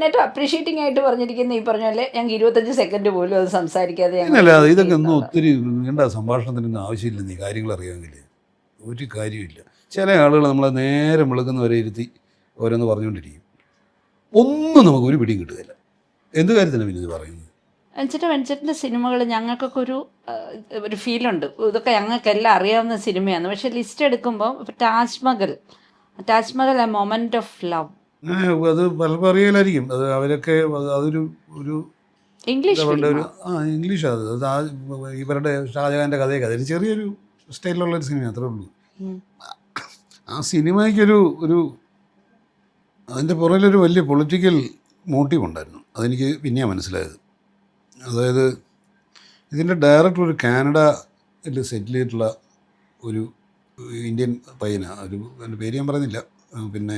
D: ഏറ്റവും അപ്രീഷിയേറ്റിംഗ് ആയിട്ട് പറഞ്ഞിരിക്കുന്ന ഈ പറഞ്ഞ പോലെ ഞങ്ങൾക്ക് 25 സെക്കൻഡ് പോലും അത് സംസാരിക്കാതെ.
C: അല്ല, ഇതൊക്കെ ഒന്നും ഒത്തിരി നീണ്ട സംഭാഷണത്തിനൊന്നും ആവശ്യമില്ല. ഈ കാര്യങ്ങൾ അറിയാമെങ്കിൽ ഒരു കാര്യമില്ല. ചില ആളുകൾ നമ്മളെ നേരെ വിളക്കുന്നവരെ ഇരുത്തി ഓരോന്ന് പറഞ്ഞുകൊണ്ടിരിക്കും. ഒന്നും നമുക്ക് ഒരു പിടിയും കിട്ടുകയില്ല. എന്ത് കാര്യത്തിനാണ് പിന്നെ ഇത് പറയുന്നത്?
D: വെഞ്ചേട്ടൻ്റെ സിനിമകൾ ഞങ്ങൾക്കൊക്കെ ഒരു ഫീലുണ്ട്. ഇതൊക്കെ ഞങ്ങൾക്കെല്ലാം അറിയാവുന്ന സിനിമയാണ്. പക്ഷെ ലിസ്റ്റ് എടുക്കുമ്പോൾ Taj Mahal A moment of love,
C: അത് പലർക്കും അറിയില്ലായിരിക്കും. അത് അവരൊക്കെ അതൊരു ഇംഗ്ലീഷ് അത് ഇവരുടെ ഷാജഹാൻ്റെ കഥയൊക്കെ അതൊരു ചെറിയൊരു സ്റ്റൈലിലുള്ളൊരു സിനിമ, അത്രേ ഉള്ളൂ. ആ സിനിമയ്ക്കൊരു അതിൻ്റെ പുറകിലൊരു വലിയ പൊളിറ്റിക്കൽ മോട്ടീവ് ഉണ്ടായിരുന്നു. അതെനിക്ക് പിന്നെയാണ് മനസ്സിലായത്. അതായത് ഇതിൻ്റെ ഡയറക്ടർ ഒരു കാനഡയിൽ സെറ്റിൽ ചെയ്തിട്ടുള്ള ഒരു ഇന്ത്യൻ പയ്യനാണ്. എൻ്റെ പേര് ഞാൻ പറയുന്നില്ല. പിന്നെ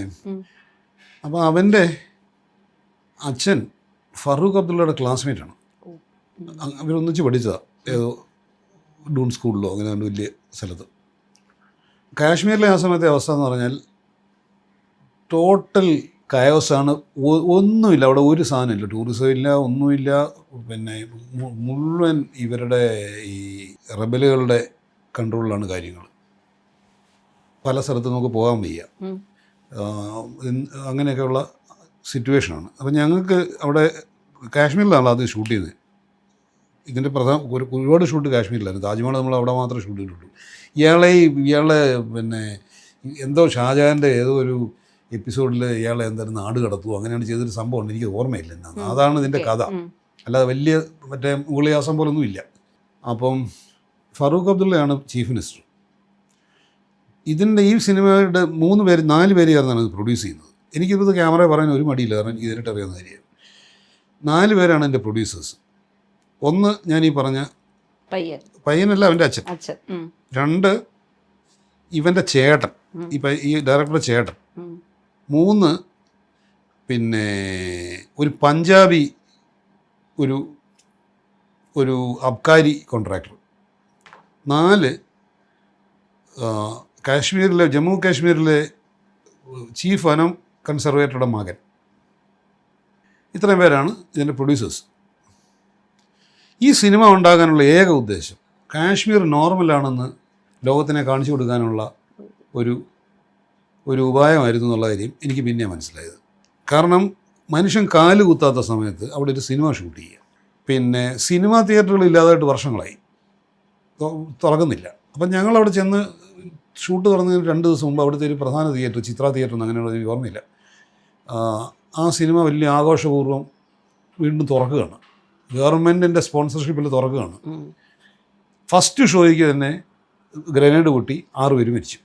C: അപ്പോൾ അവൻ്റെ അച്ഛൻ ഫറൂഖ് അബ്ദുള്ളയുടെ ക്ലാസ്മേറ്റാണ്. അവരൊന്നിച്ച് പഠിച്ചതാണ് ഏതോ ഡൂൺ സ്കൂളിലോ അങ്ങനെ വലിയ സ്ഥലത്ത്. കാശ്മീരിലെ ആ സമയത്തെ അവസ്ഥ എന്ന് പറഞ്ഞാൽ ടോട്ടൽ കയോസാണ്. ഒന്നുമില്ല അവിടെ, ഒരു സാധനമില്ല, ടൂറിസം ഇല്ല, ഒന്നുമില്ല. പിന്നെ മുഴുവൻ ഇവരുടെ ഈ റബലുകളുടെ കൺട്രോളിലാണ് കാര്യങ്ങൾ. പല സ്ഥലത്ത് നമുക്ക് പോകാൻ വയ്യ, അങ്ങനെയൊക്കെയുള്ള സിറ്റുവേഷനാണ്. അപ്പം ഞങ്ങൾക്ക് അവിടെ കാശ്മീരിലാണ് അത് ഷൂട്ട് ചെയ്തത്. ഇതിൻ്റെ ഒരുപാട് ഷൂട്ട് കാശ്മീരിലായിരുന്നു. താജ്മഹൽ നമ്മൾ അവിടെ മാത്രമേ ഷൂട്ട് ചെയ്തിട്ടുള്ളൂ. ഇയാളെ പിന്നെ എന്തോ ഷാജഹാൻ്റെ ഏതോ ഒരു എപ്പിസോഡിൽ ഇയാളെ എന്തായാലും നാട് കടത്തുമോ അങ്ങനെയാണ് ചെയ്തൊരു സംഭവമുണ്ട്, എനിക്ക് ഓർമ്മയില്ല എന്നാണ്. അതാണ് ഇതിൻ്റെ കഥ, അല്ലാതെ വലിയ മറ്റേ മുഗളിയാസം പോലൊന്നും ഇല്ല. അപ്പം ഫറൂഖ് അബ്ദുള്ളയാണ് ചീഫ് മിനിസ്റ്റർ. ഇതിൻ്റെ ഈ സിനിമയുടെ 4 പേര് ചേർന്നാണ് ഇത് പ്രൊഡ്യൂസ് ചെയ്യുന്നത്. എനിക്കിത് ക്യാമറ പറയാൻ ഒരു മടിയില്ല, കാരണം എനിക്ക് ഇതിനായിട്ട് അറിയാവുന്ന കാര്യം. 4 പേരാണ് എൻ്റെ പ്രൊഡ്യൂസേഴ്സ്. ഒന്ന് ഞാൻ ഈ പറഞ്ഞ പയ്യനല്ല, അവൻ്റെ അച്ഛൻ. 2 ഇവൻ്റെ ചേട്ടൻ, ഈ ഡയറക്ടറുടെ ചേട്ടൻ. 3 പിന്നെ ഒരു പഞ്ചാബി ഒരു അബ്കാരി കോൺട്രാക്ടർ. 4 കാശ്മീരിലെ ജമ്മു കാശ്മീരിലെ ചീഫ് വനം കൺസർവേറ്ററുടെ മകൻ. ഇത്രയും പേരാണ് ഇതിൻ്റെ പ്രൊഡ്യൂസേഴ്സ്. ഈ സിനിമ ഉണ്ടാകാനുള്ള ഏക ഉദ്ദേശം കാശ്മീർ നോർമലാണെന്ന് ലോകത്തിനെ കാണിച്ചു കൊടുക്കാനുള്ള ഒരു ഉപായമായിരുന്നു എന്നുള്ള കാര്യം എനിക്ക് പിന്നെ മനസ്സിലായത്. കാരണം മനുഷ്യൻ കാല് കുത്താത്ത സമയത്ത് അവിടെ ഒരു സിനിമ ഷൂട്ട് ചെയ്യുക. പിന്നെ സിനിമാ തിയേറ്ററുകൾ ഇല്ലാതായിട്ട് വർഷങ്ങളായി, തുറക്കുന്നില്ല. അപ്പം ഞങ്ങളവിടെ ചെന്ന് ഷൂട്ട് തുറന്നതിന് 2 ദിവസം മുമ്പ് അവിടുത്തെ ഒരു പ്രധാന തിയേറ്റർ, ചിത്ര തിയേറ്റർ എന്ന് അങ്ങനെയുള്ള എനിക്ക് ഓർമ്മയില്ല, ആ സിനിമ വലിയ ആഘോഷപൂർവ്വം വീണ്ടും തുറക്കുകയാണ്. ഗവൺമെൻറ്റിൻ്റെ സ്പോൺസർഷിപ്പിൽ തുറക്കുകയാണ്. ഫസ്റ്റ് ഷോയ്ക്ക് തന്നെ ഗ്രനേഡ് പൊട്ടി 6 പേര് മരിച്ചു.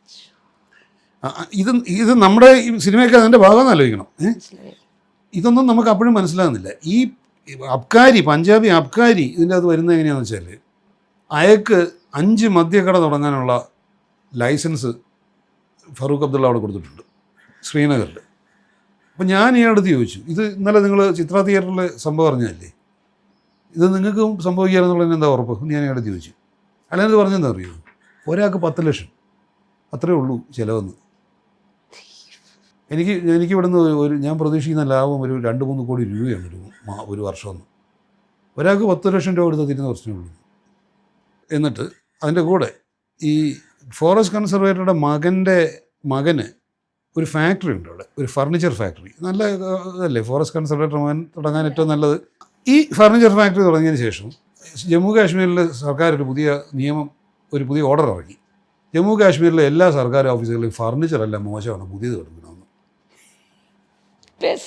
C: ഇത് നമ്മുടെ ഈ സിനിമയൊക്കെ അതിൻ്റെ ഭാഗം ആലോചിക്കണം. ഇതൊന്നും നമുക്ക് അപ്പോഴും മനസ്സിലാകുന്നില്ല. ഈ പഞ്ചാബി അബ്കാരി ഇതിൻ്റെ അകത്ത് വരുന്നത് എങ്ങനെയാണെന്ന് വെച്ചാൽ, അയാൾക്ക് 5 മദ്യക്കട തുടങ്ങാനുള്ള ലൈസൻസ് ഫറൂഖ് അബ്ദുള്ള അവിടെ കൊടുത്തിട്ടുണ്ട് ശ്രീനഗറിൽ. അപ്പം ഞാൻ ഈ അടുത്ത് ചോദിച്ചു, ഇത് ഇന്നലെ നിങ്ങൾ ചിത്ര തിയേറ്ററിൽ സംഭവം അറിഞ്ഞതല്ലേ, ഇത് നിങ്ങൾക്കും സംഭവിക്കാമെന്നുള്ളതിന് എന്താ ഉറപ്പ്? ഞാൻ ഈ അടുത്ത് ചോദിച്ചു. അല്ലാതെ പറഞ്ഞെന്താ അറിയോ, ഒരാൾക്ക് 10 ലക്ഷം അത്രയേ ഉള്ളൂ ചിലവെന്ന്. എനിക്ക് ഇവിടുന്ന് ഞാൻ പ്രതീക്ഷിക്കുന്ന ലാഭം ഒരു 2-3 കോടി രൂപയാണ് ഒരു വർഷമെന്ന്. ഒരാൾക്ക് 10 ലക്ഷം രൂപ കൊടുത്താൽ തീരുന്ന പ്രശ്നമേ ഉള്ളൂ. എന്നിട്ട് അതിൻ്റെ കൂടെ ഈ ഫോറസ്റ്റ് കൺസർവേറ്ററുടെ മകന് ഒരു ഫാക്ടറി ഉണ്ട് അവിടെ, ഒരു ഫർണിച്ചർ ഫാക്ടറി. നല്ല ഇതല്ലേ ഫോറസ്റ്റ് കൺസർവേറ്റർ മകൻ തുടങ്ങാൻ ഏറ്റവും നല്ലത്. ഈ ഫർണിച്ചർ ഫാക്ടറി തുടങ്ങിയതിന് ശേഷം ജമ്മു കാശ്മീരിൽ സർക്കാർ ഒരു പുതിയ ഓർഡർ ഇറങ്ങി. ജമ്മു കാശ്മീരിലെ എല്ലാ സർക്കാർ ഓഫീസുകളിലും ഫർണിച്ചറെല്ലാം മോശമാണ്, പുതിയത് കിടക്കണമെന്ന്.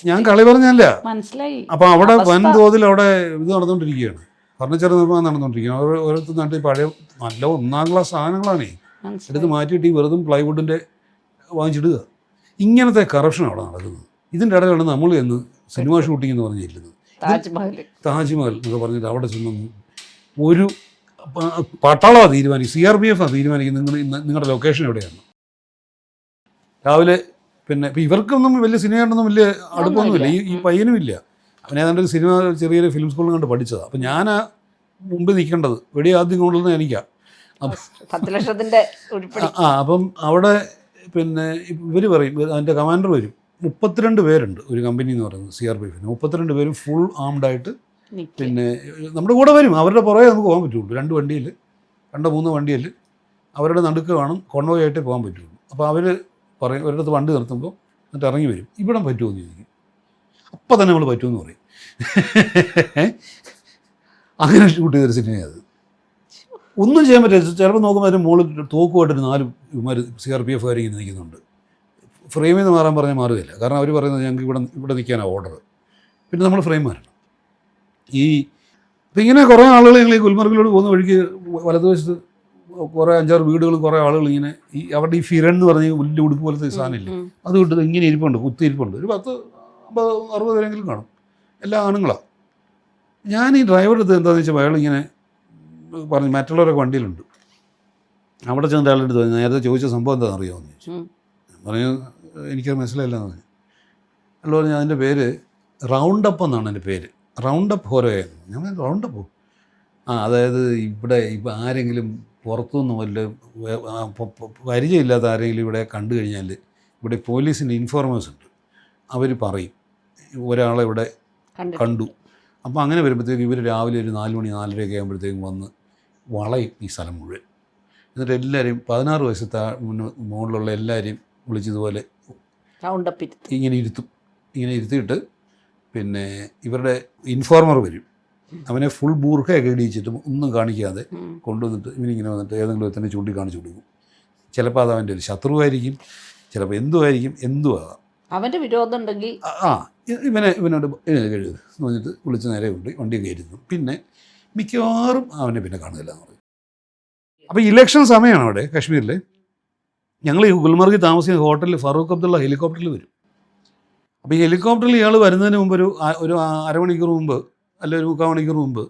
C: ഞാൻ കളി പറഞ്ഞല്ല, മനസ്സിലായി. അപ്പം അവിടെ വൻതോതിൽ അവിടെ ഇത് നടന്നുകൊണ്ടിരിക്കുകയാണ്, ഫർണിച്ചർ നിർമ്മാണം നടന്നുകൊണ്ടിരിക്കുകയാണ്. ഓരോരുത്തർ നാട്ടിൽ പഴയ നല്ല 1ാം ക്ലാസ് സാധനങ്ങളാണേ എടുത്ത് മാറ്റിയിട്ട് ഈ വെറുതും പ്ലൈവുഡിൻ്റെ വാങ്ങിച്ചിടുക. ഇങ്ങനത്തെ കറപ്ഷൻ അവിടെ നടക്കുന്നത്. ഇതിൻ്റെ ഇടയിലാണ് നമ്മൾ എന്ന് സിനിമ ഷൂട്ടിംഗ് എന്ന് പറഞ്ഞിരുന്നത്. താജ്മഹൽ എന്നൊക്കെ പറഞ്ഞിട്ട് അവിടെ ചെന്നൊന്നും ഒരു പട്ടാളമാണ് തീരുമാനിക്കും, CRPF ആണ് തീരുമാനിക്കുന്നത് നിങ്ങളുടെ ലൊക്കേഷൻ എവിടെയാണ്. രാവിലെ പിന്നെ ഇപ്പം ഇവർക്കൊന്നും വലിയ സിനിമയായിട്ടൊന്നും വലിയ അടുപ്പമൊന്നുമില്ല, ഈ പയ്യനും ഇല്ല. അവൻ ഏതാണ്ട് ഒരു സിനിമ ചെറിയൊരു ഫിലിം സ്കൂളിൽ കണ്ട് പഠിച്ചതാണ്. അപ്പം ഞാൻ മുമ്പ് നിൽക്കേണ്ടത് വെടി ആദ്യം കൊണ്ടുവന്നത് എനിക്കാണ്. അപ്പം അവിടെ പിന്നെ ഇവർ പറയും, അതിൻ്റെ കമാൻഡർ വരും, 32 പേരുണ്ട് ഒരു കമ്പനി എന്ന് പറയുന്നത് CRPF. 32 പേരും ഫുൾ ആംഡായിട്ട് പിന്നെ നമ്മുടെ കൂടെ വരും. അവരുടെ പുറകെ നമുക്ക് പോകാൻ പറ്റുള്ളൂ. 2 വണ്ടിയിൽ 2-3 വണ്ടിയിൽ അവരുടെ നടുക്ക് വേണം, കോൺവോയ് ആയിട്ടേ പോകാൻ പറ്റുള്ളൂ. അപ്പോൾ അവർ പറയും, ഒരിടത്ത് വണ്ടി നിർത്തുമ്പോൾ എന്നിട്ട് ഇറങ്ങി വരും, ഇവിടെ പറ്റുമെന്ന് ചോദിക്കും. അപ്പം തന്നെ നമ്മൾ പറ്റുമെന്ന് പറയും. അങ്ങനെ ഷൂട്ട് ചെയ്തൊരു സിനിമയത്. ഒന്നും ചെയ്യാൻ പറ്റില്ല. ചിലപ്പോൾ നോക്കുമ്പോൾ അതിന് മുകളിൽ തോക്കുമായിട്ടൊരു 4 ഇവന്മാർ CRPF ഇങ്ങനെ നിൽക്കുന്നുണ്ട്. ഫ്രെയിമിൽ നിന്ന് മാറാൻ പറഞ്ഞാൽ മാറുകയില്ല, കാരണം അവർ പറയുന്നത് ഞങ്ങൾക്ക് ഇവിടെ നിൽക്കാനാണ് ഓർഡർ. പിന്നെ നമ്മൾ ഫ്രെയിം മാറണം. അപ്പം ഇങ്ങനെ കുറേ ആളുകൾ ഞങ്ങൾ ഈ ഗുൽമർഗിലോട് പോകുന്ന വഴിക്ക് വലതുവശത്ത് കുറേ 5-6 വീടുകളും കുറേ ആളുകൾ ഇങ്ങനെ അവരുടെ ഈ ഫിരൺ എന്ന് പറഞ്ഞ വലിയ ഉടുപ്പ് പോലത്തെ സാധനമില്ല, അത് വിട്ടത് ഇങ്ങനെ ഇരിപ്പുണ്ട്, കുത്തിയിരിപ്പുണ്ട്. ഒരു 10-50-60 പേരെങ്കിലും കാണും. എല്ലാ ആണുങ്ങളാണ്. ഞാൻ ഈ ഡ്രൈവറുടെ അടുത്ത് എന്താണെന്ന് വെച്ചാൽ അയാൾ ഇങ്ങനെ പറഞ്ഞു മറ്റുള്ളവരൊക്കെ വണ്ടിയിലുണ്ട്. അവിടെ ചെന്നിട്ട് അയാളുടെ അടുത്ത് നേരത്തെ ചോദിച്ച സംഭവം എന്താണെന്ന് അറിയാമെന്ന് ചോദിച്ചു. പറഞ്ഞു എനിക്കത് മനസ്സിലായില്ലെന്ന് പറഞ്ഞു. അയാൾ പറഞ്ഞു അതിൻ്റെ പേര് റൗണ്ടപ്പ് എന്നാണ് എൻ്റെ പേര്, റൗണ്ടപ്പ് ഹോരയായിരുന്നു. ഞാൻ റൗണ്ടപ്പോ അതായത് ഇവിടെ ഇപ്പം ആരെങ്കിലും പുറത്തുനിന്ന് വല്ല പരിചയമില്ലാത്ത ആരെങ്കിലും ഇവിടെ കണ്ടു കഴിഞ്ഞാൽ ഇവിടെ പോലീസിൻ്റെ ഇൻഫോർമേഴ്സ് ഉണ്ട്, അവർ പറയും ഒരാളെ ഇവിടെ കണ്ടു. അപ്പോൾ അങ്ങനെ വരുമ്പോഴത്തേക്കും ഇവർ രാവിലെ ഒരു 4 മണി 4:30 ആകുമ്പോഴത്തേക്കും വന്ന് വളയും ഈ സ്ഥലം മുഴുവൻ. എന്നിട്ട് എല്ലാവരെയും 16 വയസ്സ് മുകളിലുള്ള എല്ലാവരെയും വിളിച്ചതുപോലെ ഇങ്ങനെ ഇരുത്തിയിട്ട് പിന്നെ ഇവരുടെ ഇൻഫോർമർ വരും. അവനെ ഫുൾ ബൂർഖയൊക്കെ ഇടിച്ചിട്ട് ഒന്നും കാണിക്കാതെ കൊണ്ടുവന്നിട്ട് ഇവനിങ്ങനെ വന്നിട്ട് ഏതെങ്കിലും തന്നെ ചൂണ്ടിക്കാണിച്ചു കൊടുക്കും. ചിലപ്പോൾ അത് അവൻ്റെ ഒരു ശത്രുവായിരിക്കും, ചിലപ്പോൾ എന്തുമാകാം.
D: അവൻ്റെ വിരോധം ഉണ്ടെങ്കിൽ
C: ഇവനോട് കഴിയുന്നത് എന്ന് പറഞ്ഞിട്ട് വിളിച്ച് നേരെ കൊണ്ട് വണ്ടി കയറ്റുന്നു. പിന്നെ മിക്കവാറും അവനെ പിന്നെ കാണുന്നില്ല എന്ന് പറയും. അപ്പോൾ ഇലക്ഷൻ സമയമാണ് അവിടെ കാശ്മീരിൽ. ഞങ്ങൾ ഈ ഗുൽമർഗിൽ താമസിക്കുന്ന ഹോട്ടലിൽ ഫറൂഖ് അബ്ദുള്ള ഹെലികോപ്റ്ററിൽ വരും. അപ്പോൾ ഈ ഹെലികോപ്റ്ററിൽ ഇയാൾ വരുന്നതിന് മുമ്പ് ഒരു അരമണിക്കൂർ മുമ്പ് അല്ല ഒരു 3/4 മണിക്കൂർ മുമ്പ്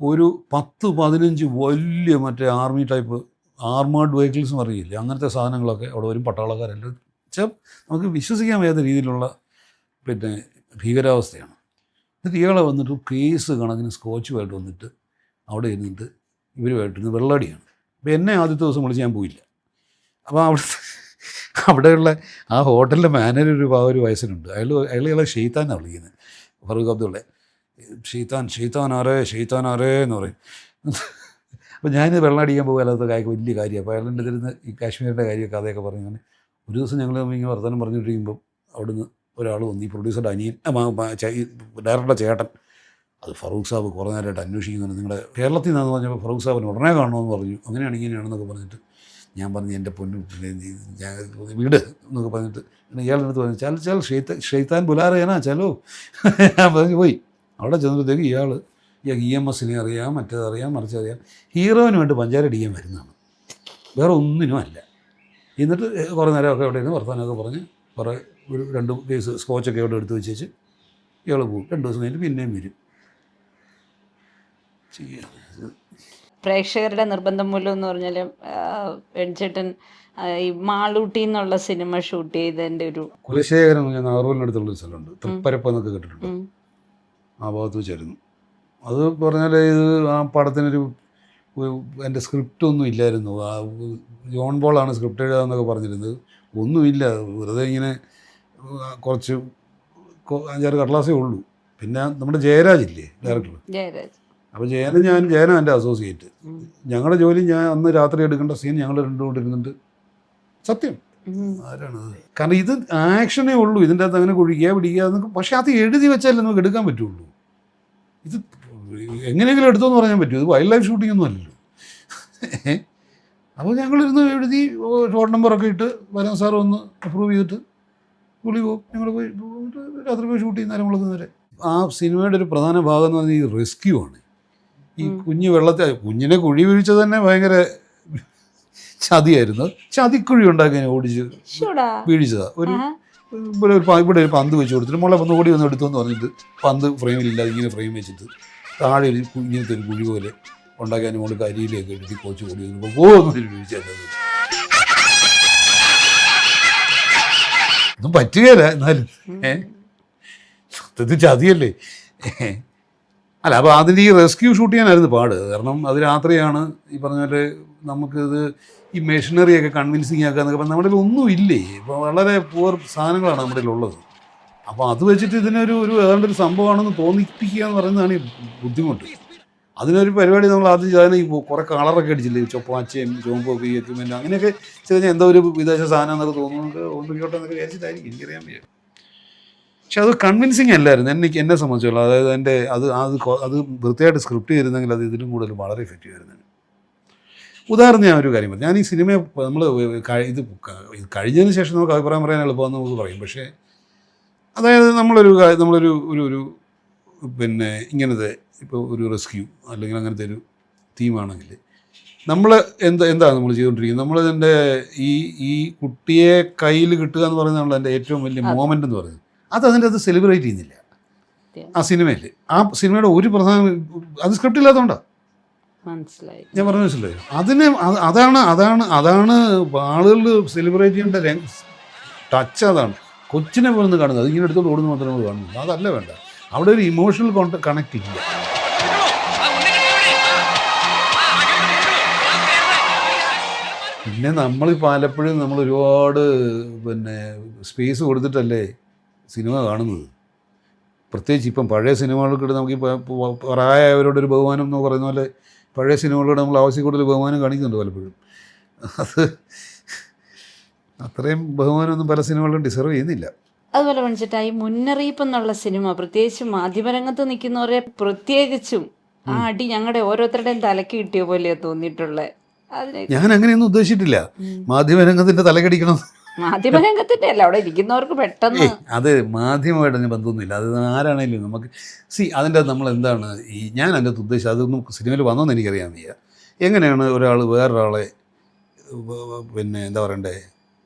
C: ഒരു 10-15 വലിയ മറ്റേ ആർമി ടൈപ്പ് ആർമേർഡ് വെഹിക്കിൾസ് അറിയില്ല, അങ്ങനത്തെ സാധനങ്ങളൊക്കെ അവിടെ വരും. പട്ടാളക്കാരെല്ലാം വെച്ചാൽ നമുക്ക് വിശ്വസിക്കാൻ വയ്യാത്ത രീതിയിലുള്ള പിന്നെ ഭീകരാവസ്ഥയാണ്. എന്നിട്ട് ഇയാളെ വന്നിട്ട് കേസ് കണക്കിന് സ്കോച്ചുമായിട്ട് വന്നിട്ട് അവിടെ ഇരുന്നിട്ട് ഇവരുമായിട്ടിരുന്ന് വെള്ളടിയാണ്. അപ്പോൾ എന്നെ ആദ്യത്തെ ദിവസം വിളിച്ച് ഞാൻ പോയില്ല. അപ്പോൾ അവിടെയുള്ള ആ ഹോട്ടലിൻ്റെ മാനേജർ ഒരു വയസ്സിനുണ്ട്. അയാളെ ഷെയ്ത്താനാണ് വിളിക്കുന്നത്, ഫറൂഖ് അബ്ദുള്ള. ഷെയ്ത്താൻ ആരേ എന്ന് പറയും. അപ്പോൾ ഞാനിത് വെള്ളം അടിക്കാൻ പോകാത്ത കാര്യം വലിയ കാര്യമാണ്. അപ്പോൾ അയാളുടെ തരുന്ന ഈ കാശ്മീരിൻ്റെ കാര്യമൊക്കെ കഥയൊക്കെ പറഞ്ഞു. ഒരു ദിവസം ഞങ്ങൾ ഇങ്ങനെ വർത്തമാനം പറഞ്ഞിട്ടിരിക്കുമ്പോൾ അവിടുന്ന് ഒരാൾ വന്നു, ഈ പ്രൊഡ്യൂസറുടെ അനിയൻ ഡയറക്ടറുടെ ചേട്ടൻ. അത് ഫറൂഖ് സാബ് കുറേ നേരമായിട്ട് അന്വേഷിക്കുന്നുണ്ട്, നിങ്ങളുടെ കേരളത്തിൽ നിന്നാന്ന് പറഞ്ഞപ്പോൾ ഫറൂഖ് സാബിന് ഉടനെ കാണണമെന്ന് പറഞ്ഞു. അങ്ങനെയാണ് ഇങ്ങനെയാണെന്നൊക്കെ പറഞ്ഞിട്ട് ഞാൻ പറഞ്ഞു എൻ്റെ പൊന്നു ഞാൻ വീട് എന്നൊക്കെ പറഞ്ഞിട്ട് ഇയാളുടെ അടുത്ത് പറഞ്ഞു ചാൽ ഷെയ്ത്താൻ ബുലാറേനാ ചലോ. ഞാൻ പറഞ്ഞു പോയി. അവിടെ ചെന്നപ്പോഴത്തേക്ക് ഇയാൾ EMSനെ അറിയാം, മറ്റേതറിയാം, മറിച്ചറിയാം. ഹീറോയിന് വേണ്ടി പഞ്ചാര അടിക്കാൻ വരുന്നതാണ്, വേറെ ഒന്നിനും അല്ല. എന്നിട്ട് കുറേ നേരമൊക്കെ അവിടെ ഇരുന്ന് വർത്തമാനമൊക്കെ പറഞ്ഞ് കുറേ ഒരു 2 കേസ് സ്കോച്ചൊക്കെ അവിടെ എടുത്ത് വെച്ചേച്ച് ഇയാൾ പോകും. 2 ദിവസം കഴിഞ്ഞിട്ട് പിന്നെയും വരും.
D: പ്രേക്ഷകരുടെ നിർബന്ധം മൂലം എന്ന് പറഞ്ഞാൽ വെൺചേട്ടൻ ഈ മാളൂട്ടി എന്നുള്ള സിനിമ ഷൂട്ട് ചെയ്തതിൻ്റെ ഒരു
C: കുലശേഖരം നാറൂരിനടുത്തുള്ളൊരു സ്ഥലമുണ്ട്, തൃപ്പരപ്പ് എന്നൊക്കെ കേട്ടിട്ടുണ്ട്. ആ ഭാഗത്ത് വെച്ചായിരുന്നു അത്. പറഞ്ഞാൽ ഇത് ആ പടത്തിനൊരു എൻ്റെ സ്ക്രിപ്റ്റൊന്നും ഇല്ലായിരുന്നു. ജോൺ ബോളാണ് സ്ക്രിപ്റ്റ് എഴുതാമെന്നൊക്കെ പറഞ്ഞിരുന്നത്. ഒന്നുമില്ല, വെറുതെ ഇങ്ങനെ കുറച്ച് 5-6 കടലാസേ ഉള്ളൂ. പിന്നെ നമ്മുടെ ജയരാജില്ലേ ഡയറക്ടർ, അപ്പോൾ ജയനും എൻ്റെ അസോസിയേറ്റ്. ഞങ്ങളുടെ ജോലി ഞാൻ അന്ന് രാത്രി എടുക്കേണ്ട സീൻ ഞങ്ങൾ രണ്ടുകൊണ്ടിരുന്നുണ്ട്. സത്യം ആരാണത്? കാരണം ഇത് ആക്ഷനേ ഉള്ളൂ, ഇതിൻ്റെ അകത്ത് അങ്ങനെ കുഴിക്കുക പിടിക്കുക എന്നൊക്കെ. പക്ഷേ അത് എഴുതി വെച്ചാലേ നമുക്ക് എടുക്കാൻ പറ്റുള്ളൂ. ഇത് എങ്ങനെയെങ്കിലും എടുത്തോന്ന് പറയാൻ പറ്റുമോ? ഇത് വൈൽഡ് ലൈഫ് ഷൂട്ടിംഗ് ഒന്നും അല്ലല്ലോ. അപ്പോൾ ഞങ്ങളിരുന്ന് എഴുതി ഷോർട്ട് നമ്പറൊക്കെ ഇട്ട് വരാൻ സാർ ഒന്ന് അപ്രൂവ് ചെയ്തിട്ട് പുള്ളി പോകും. ഞങ്ങൾ പോയി രാത്രി പോയി ഷൂട്ട് ചെയ്യുന്ന നേരം വരെ. ആ സിനിമയുടെ ഒരു പ്രധാന ഭാഗം എന്ന് പറഞ്ഞാൽ ഈ റെസ്ക്യൂ ആണ്. ഈ കുഞ്ഞിനെ കുഴി വീഴ്ചത് തന്നെ ഭയങ്കര ചതിയായിരുന്നു. ചതിക്കുഴി ഉണ്ടാക്കി ഓടിച്ച് വീഴിച്ചതാണ്. ഇവിടെ ഒരു പന്ത് വെച്ച് കൊടുത്തിട്ട് മുള വന്ന് ഓടി വന്ന് എടുത്തോന്ന് പറഞ്ഞിട്ട് പന്ത് ഫ്രെയിമിലില്ല ഇങ്ങനെ ഫ്രെയിം വെച്ചിട്ട് താഴെ ഒരു ഇങ്ങനത്തെ ഒരു കുഴി പോലെ ഉണ്ടാക്കി അതിന് മുകളിൽ കരിയിലേക്ക് എടുത്തി കോച്ച് ഓടി വന്നപ്പോൾ പോകുന്നതിൽ വീഴ്ച. ഒന്നും പറ്റുകയില്ല, എന്നാലും സത്യത്തിൽ ചതിയല്ലേ. അല്ല, അപ്പോൾ അതിൻ്റെ ഈ റെസ്ക്യൂ ഷൂട്ട് ചെയ്യാനായിരുന്നു പാട്. കാരണം അത് രാത്രിയാണ്. ഈ പറഞ്ഞ പോലെ നമുക്കിത് ഈ മെഷീനറിയൊക്കെ കൺവിൻസിങ് ആക്കുക എന്നൊക്കെ പറഞ്ഞാൽ നമ്മുടെ ഒന്നും ഇല്ലേ. ഇപ്പോൾ വളരെ പൂർ സാധനങ്ങളാണ് നമ്മുടെ ഉള്ളത്. അപ്പോൾ അത് വെച്ചിട്ട് ഇതിനൊരു ഏതാണ്ടൊരു സംഭവമാണെന്ന് തോന്നിപ്പിക്കുക എന്ന് പറയുന്നതാണ് ഈ ബുദ്ധിമുട്ട്. അതിനൊരു പരിപാടി നമ്മൾ ആദ്യം ചെയ്താൽ ഈ കുറേ കളറൊക്കെ അടിച്ചില്ലേ, ചൊപ്പാച്ചയും ചുവപ്പൊക്കെ എത്തുമെല്ലാം അങ്ങനെയൊക്കെ ചെയ്ത് കഴിഞ്ഞാൽ എന്തോ ഒരു വിദേശ സാധനം എന്നൊക്കെ തോന്നുന്നത് ഓർമ്മിക്കോട്ടെ എന്നൊക്കെ വിചാരിച്ചിട്ടായിരിക്കും, എനിക്കറിയാൻ വയ്യ. പക്ഷെ അത് കൺവിൻസിങ് അല്ലായിരുന്നു എന്നെ സംബന്ധിച്ചുള്ള. അതായത് അത് വൃത്തിയായിട്ട് സ്ക്രിപ്റ്റ് ചെയ്തിരുന്നെങ്കിൽ അത് ഇതിലും കൂടുതൽ വളരെ എഫക്റ്റീവ് ആയിരുന്നു. ഉദാഹരണം ഞാൻ ഒരു കാര്യം പറഞ്ഞു. ഞാൻ ഈ സിനിമയെ നമ്മൾ ഇത് കഴിഞ്ഞതിന് ശേഷം നമുക്ക് അഭിപ്രായം പറയാൻ എളുപ്പമെന്ന് നമുക്ക് പറയും. പക്ഷേ അതായത് നമ്മളൊരു പിന്നെ ഇങ്ങനത്തെ ഇപ്പോൾ ഒരു റെസ്ക്യൂ അല്ലെങ്കിൽ അങ്ങനത്തെ ഒരു തീമാണെങ്കിൽ നമ്മൾ എന്താണ് നമ്മൾ ചെയ്തുകൊണ്ടിരിക്കുന്നത്? നമ്മളതിൻ്റെ ഈ കുട്ടിയെ കയ്യിൽ കിട്ടുക എന്ന് പറയുന്നതാണല്ലോ എൻ്റെ ഏറ്റവും വലിയ മോമെൻ്റ് എന്ന് പറയുന്നത്. അതിൻ്റെ അത് സെലിബ്രേറ്റ് ചെയ്യുന്നില്ല. ആ സിനിമയിൽ. ആ സിനിമയുടെ ഒരു പ്രധാന അത് സ്ക്രിപ്റ്റ് ഇല്ലാത്തതുകൊണ്ടാണ്.
D: മനസ്സിലായി.
C: ഞാൻ പറഞ്ഞു മനസ്സിലായോ? അതാണ് ആളുകൾ സെലിബ്രേറ്റ് ചെയ്യേണ്ട ടച്ച്. അതാണ് കൊച്ചിനെ പോലൊന്ന് കാണുന്നത്. അതിങ്ങനെ എടുത്തോണ്ട് ഓടുന്ന മാത്രമേ കാണുന്നു. അതല്ല വേണ്ട. അവിടെ ഒരു ഇമോഷണൽ കണക്ട് ഇല്ല. പിന്നെ നമ്മൾ പലപ്പോഴും നമ്മൾ ഒരുപാട് സ്പേസ് കൊടുത്തിട്ടല്ലേ സിനിമ കാണുന്നത്. പ്രത്യേകിച്ച് ഇപ്പം പഴയ സിനിമകൾക്കിടെ നമുക്ക് ഈ പ്രായമായവരോടൊരു ബഹുമാനം എന്ന് പറയുന്ന പോലെ പഴയ സിനിമകളോട് നമ്മൾ ആവശ്യം കൂടുതൽ ബഹുമാനം കാണിക്കുന്നുണ്ട് പലപ്പോഴും. അത് അത്രയും ബഹുമാനമൊന്നും പല സിനിമകളും ഡിസർവ് ചെയ്യുന്നില്ല.
D: അതുപോലെ മണിച്ചേട്ടാ, ഈ മുന്നറിയിപ്പ് എന്നുള്ള സിനിമ പ്രത്യേകിച്ചും മാധ്യമരംഗത്ത് നിൽക്കുന്നവരെ പ്രത്യേകിച്ചും ആ അടി ഞങ്ങളുടെ ഓരോരുത്തരുടെയും തലക്ക് കിട്ടിയ പോലെയാണ് തോന്നിയിട്ടുള്ളത്.
C: ഞാൻ അങ്ങനെയൊന്നും ഉദ്ദേശിച്ചിട്ടില്ല മാധ്യമരംഗത്തിന്റെ തലക്കടിക്കണം.
D: മാധ്യമരംഗത്തിന്റെ അല്ല, അവിടെ ഇരിക്കുന്നവർക്ക് പെട്ടെന്ന്
C: അത് മാധ്യമമായിട്ട് ബന്ധമൊന്നുമില്ല. അത് ആരാണേലും നമുക്ക് അതിൻ്റെ നമ്മൾ എന്താണ് ഞാൻ അതിൻ്റെ അകത്ത് ഉദ്ദേശിച്ചത് അതൊന്നും സിനിമയിൽ വന്നോന്ന് എനിക്കറിയാൻ വയ്യ. എങ്ങനെയാണ് ഒരാൾ വേറൊരാളെ എന്താ പറയണ്ടേ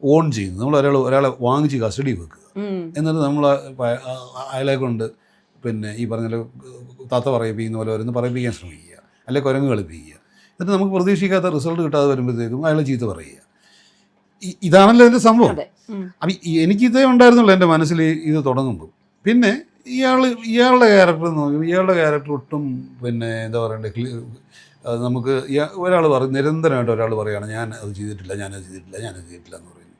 C: ഓൺ ചെയ്യുന്നത്. നമ്മൾ ഒരാളെ വാങ്ങിച്ച് കസ്റ്റഡി വെക്കുക, എന്നിട്ട് നമ്മൾ അയാളെ കൊണ്ട് ഈ പറഞ്ഞ താത്ത പറയിപ്പിക്കുന്ന പോലെ വരുന്ന പറയിപ്പിക്കാൻ ശ്രമിക്കുക, അല്ലെങ്കിൽ കുരങ്ങ് കളിപ്പിക്കുക. എന്നിട്ട് നമുക്ക് പ്രതീക്ഷിക്കാത്ത റിസൾട്ട് കിട്ടാതെ വരുമ്പോഴത്തേക്കും അയാളെ ചീത്ത പറയുക. ഇതാണല്ലോ ഇതിൻ്റെ സംഭവം. അപ്പം എനിക്കിതേ ഉണ്ടായിരുന്നുള്ളൂ എൻ്റെ മനസ്സിൽ ഇത് തുടങ്ങുമ്പോൾ. പിന്നെ ഇയാളുടെ ക്യാരക്ടർ നോക്കി ഇയാളുടെ ക്യാരക്ടർ ഒട്ടും എന്താ പറയണ്ടേ നമുക്ക് ഒരാൾ നിരന്തരമായിട്ട് ഒരാൾ പറയുകയാണ് ഞാനത് ചെയ്തിട്ടില്ല എന്ന് പറയുന്നു.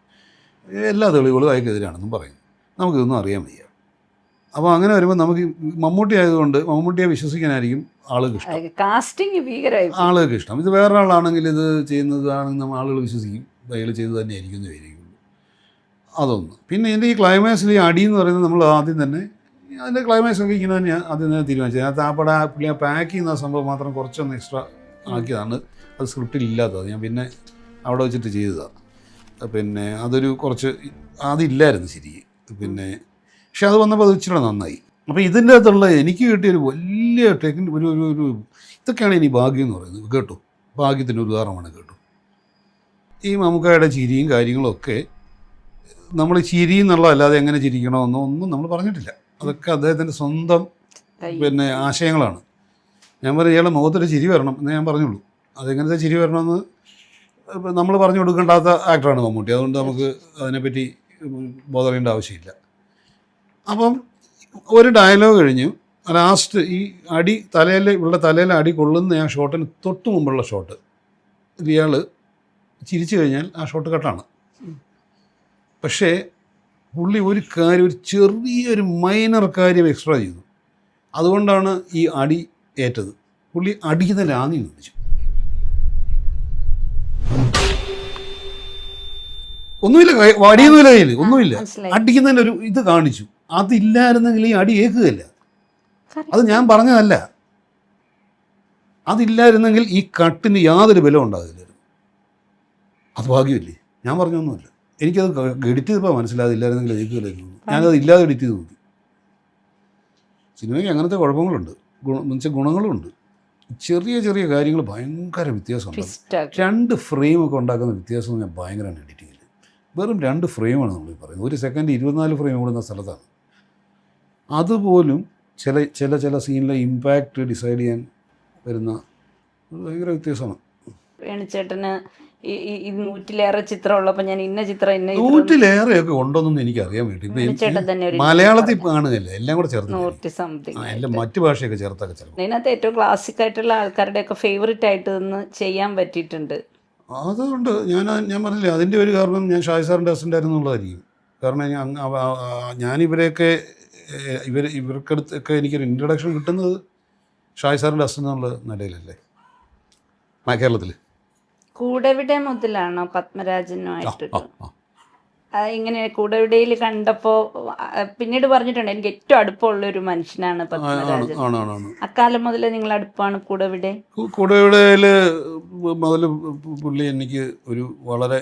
C: എല്ലാ തെളിവുകളും അയാൾക്കെതിരാണെന്നും പറയുന്നു. നമുക്കിതൊന്നും അറിയാൻ വയ്യ. അപ്പോൾ അങ്ങനെ വരുമ്പോൾ നമുക്ക് മമ്മൂട്ടി ആയതുകൊണ്ട് മമ്മൂട്ടിയെ വിശ്വസിക്കാനായിരിക്കും ആളുകൾക്ക് ഇഷ്ടം. ആളുകൾക്ക് ഇഷ്ടം. ഇത് വേറൊരാളാണെങ്കിൽ ഇത് ചെയ്യുന്നതാണെന്ന് ആളുകൾ വിശ്വസിക്കും. അയാൾ ചെയ്ത് തന്നെ ആയിരിക്കും എന്ന് വിചാരിക്കുള്ളൂ. അതൊന്ന്. പിന്നെ എൻ്റെ ഈ ക്ലൈമാക്സിൽ ഈ അടി എന്ന് പറയുന്നത് നമ്മൾ ആദ്യം തന്നെ അതിൻ്റെ ക്ലൈമാക്സ് ഒക്കെ ഇങ്ങനെ തന്നെയാണ് ആദ്യം തന്നെ തീരുമാനിച്ചത്. അതിനകത്ത് ആ പടം പുള്ളി ആ പാക്ക് ചെയ്യുന്ന സംഭവം മാത്രം കുറച്ചൊന്ന് എക്സ്ട്രാ ആക്കിയതാണ്. അത് സ്ക്രിപ്റ്റിൽ ഇല്ലാത്തത്. ഞാൻ പിന്നെ അവിടെ വെച്ചിട്ട് ചെയ്തതാണ്. അതൊരു കുറച്ച് അതില്ലായിരുന്നു ശരിക്കും. പക്ഷെ അത് വന്നപ്പോൾ അത് ഇച്ചിരി നന്നായി. അപ്പോൾ ഇതിൻ്റെ അകത്തുള്ള എനിക്ക് കിട്ടിയൊരു വലിയ ഒരു ഇതൊക്കെയാണ് ഇനി ഭാഗ്യം എന്ന് പറയുന്നത്. കേട്ടോ, ഭാഗ്യത്തിൻ്റെ ഒരു ഉദാഹരണമാണ്. കേട്ടോ, ഈ മമ്മൂക്കയുടെ ചിരിയും കാര്യങ്ങളൊക്കെ നമ്മൾ ചിരി എന്നുള്ളതല്ലാതെ എങ്ങനെ ചിരിക്കണമെന്നൊന്നും നമ്മൾ പറഞ്ഞിട്ടില്ല. അതൊക്കെ അദ്ദേഹത്തിൻ്റെ സ്വന്തം ആശയങ്ങളാണ്. ഞാൻ പറയും ഇയാളുടെ മുഖത്തൊരു ചിരി വരണം എന്നേ ഞാൻ പറഞ്ഞുള്ളൂ. അതെങ്ങനത്തെ ചിരി വരണമെന്ന് നമ്മൾ പറഞ്ഞു കൊടുക്കേണ്ടാത്ത ആക്ടറാണ് മമ്മൂട്ടി. അതുകൊണ്ട് നമുക്ക് അതിനെപ്പറ്റി ബോധറിയേണ്ട ആവശ്യമില്ല. അപ്പം ഒരു ഡയലോഗ് കഴിഞ്ഞു. ലാസ്റ്റ് ഈ അടി തലയിൽ അടി കൊള്ളുന്ന ആ ഷോട്ടിന് തൊട്ട് മുമ്പുള്ള ഷോട്ട് ഇയാൾ ചിരിച്ചു കഴിഞ്ഞാൽ ആ ഷോട്ട് കട്ടാണ്. പക്ഷേ പുള്ളി ഒരു ചെറിയൊരു മൈനർ കാര്യം എക്സ്ട്രാ ചെയ്തു. അതുകൊണ്ടാണ് ഈ അടി ഏറ്റത്. പുള്ളി അടിക്കുന്ന രാന്നി കാണിച്ചു. ഒന്നുമില്ല, അടിയൊന്നുമില്ല, കയ്യിൽ ഒന്നുമില്ല, അടിക്കുന്നതിൻ്റെ ഒരു ഇത് കാണിച്ചു. അതില്ലായിരുന്നെങ്കിൽ ഈ അടി ഏക്കുകയില്ല. അത് ഞാൻ പറഞ്ഞതല്ല. അതില്ലായിരുന്നെങ്കിൽ ഈ കട്ടിന് യാതൊരു ബലം ഉണ്ടാകില്ലായിരുന്നു. അത് ഭാഗ്യമില്ലേ? ഞാൻ പറഞ്ഞൊന്നുമില്ല. എനിക്കത് എഡിറ്റ് ചെയ്തപ്പോൾ മനസ്സിലാതില്ലായിരുന്നെങ്കിൽ ഏക്കുകയില്ലായിരുന്നു. ഞാനത് ഇല്ലാതെ എഡിറ്റ് ചെയ്ത് നോക്കി. സിനിമയ്ക്ക് അങ്ങനത്തെ കുഴപ്പങ്ങളുണ്ട്, ഗുണങ്ങളുമുണ്ട്. ചെറിയ ചെറിയ കാര്യങ്ങൾ ഭയങ്കര വ്യത്യാസമുണ്ട്. 2 ഫ്രെയിമൊക്കെ ഉണ്ടാക്കുന്ന വ്യത്യാസം ഞാൻ ഭയങ്കരമാണ് എഡിറ്റിങ്ങിൽ. വെറും 2 ഫ്രെയിമാണ് നമ്മൾ പറയുന്നത്. ഒരു സെക്കൻഡ് 24 ഫ്രെയിം ഓടുന്ന സ്ഥലത്താണ്. അതുപോലും ചില സീനിലെ ഇമ്പാക്റ്റ് ഡിസൈഡ് ചെയ്യാൻ വരുന്ന ഭയങ്കര വ്യത്യാസമാണ്.
D: വേണിച്ചേട്ടന് ഈ 100-ലേറെ ചിത്രം ഉള്ളപ്പോൾ ഞാൻ ഇന്ന ചിത്രം
C: 100-ലേറെയൊക്കെ ഉണ്ടോന്നൊന്നും എനിക്കറിയാൻ വേണ്ടി. മലയാളത്തിൽ കാണുകയല്ല, എല്ലാം കൂടെ ചേർത്ത്
D: 100-something
C: എല്ലാം മറ്റു ഭാഷയൊക്കെ ചേർത്തൊക്കെ ചേർക്കും.
D: അതിനകത്ത് ഏറ്റവും ക്ലാസിക് ആയിട്ടുള്ള ആൾക്കാരുടെയൊക്കെ ഫേവറേറ്റ് ആയിട്ട് നിന്ന് ചെയ്യാൻ പറ്റിയിട്ടുണ്ട്.
C: അതുകൊണ്ട് ഞാൻ പറഞ്ഞില്ലേ, അതിൻ്റെ ഒരു കാരണം ഞാൻ ഷാജി സാറിൻ്റെ അസിസ്റ്റൻ്റ് ആയിരുന്നു എന്നുള്ളതായിരിക്കും. കാരണം ഞാൻ ഇവർക്കടുത്തൊക്കെ എനിക്കൊരു ഇൻട്രഡക്ഷൻ കിട്ടുന്നത് ഷാജി സാറിൻ്റെ അസിസ്റ്റൻ്റ് എന്നുള്ള നിലയിലല്ലേ കേരളത്തിൽ.
D: കൂടെവിടെ മുതലാണോ പത്മരാജനുമായിട്ട് ഇങ്ങനെ കൂടെവിടയിൽ കണ്ടപ്പോൾ പിന്നീട് പറഞ്ഞിട്ടുണ്ട് എനിക്ക് ഏറ്റവും അടുപ്പമുള്ള ഒരു മനുഷ്യനാണ് പത്മരാജൻ. അക്കാലം മുതലേ നിങ്ങൾ അടുപ്പാണ് കൂടെവിടെ?
C: കൂടെവിടയിൽ മുതൽ പുള്ളി എനിക്ക് ഒരു വളരെ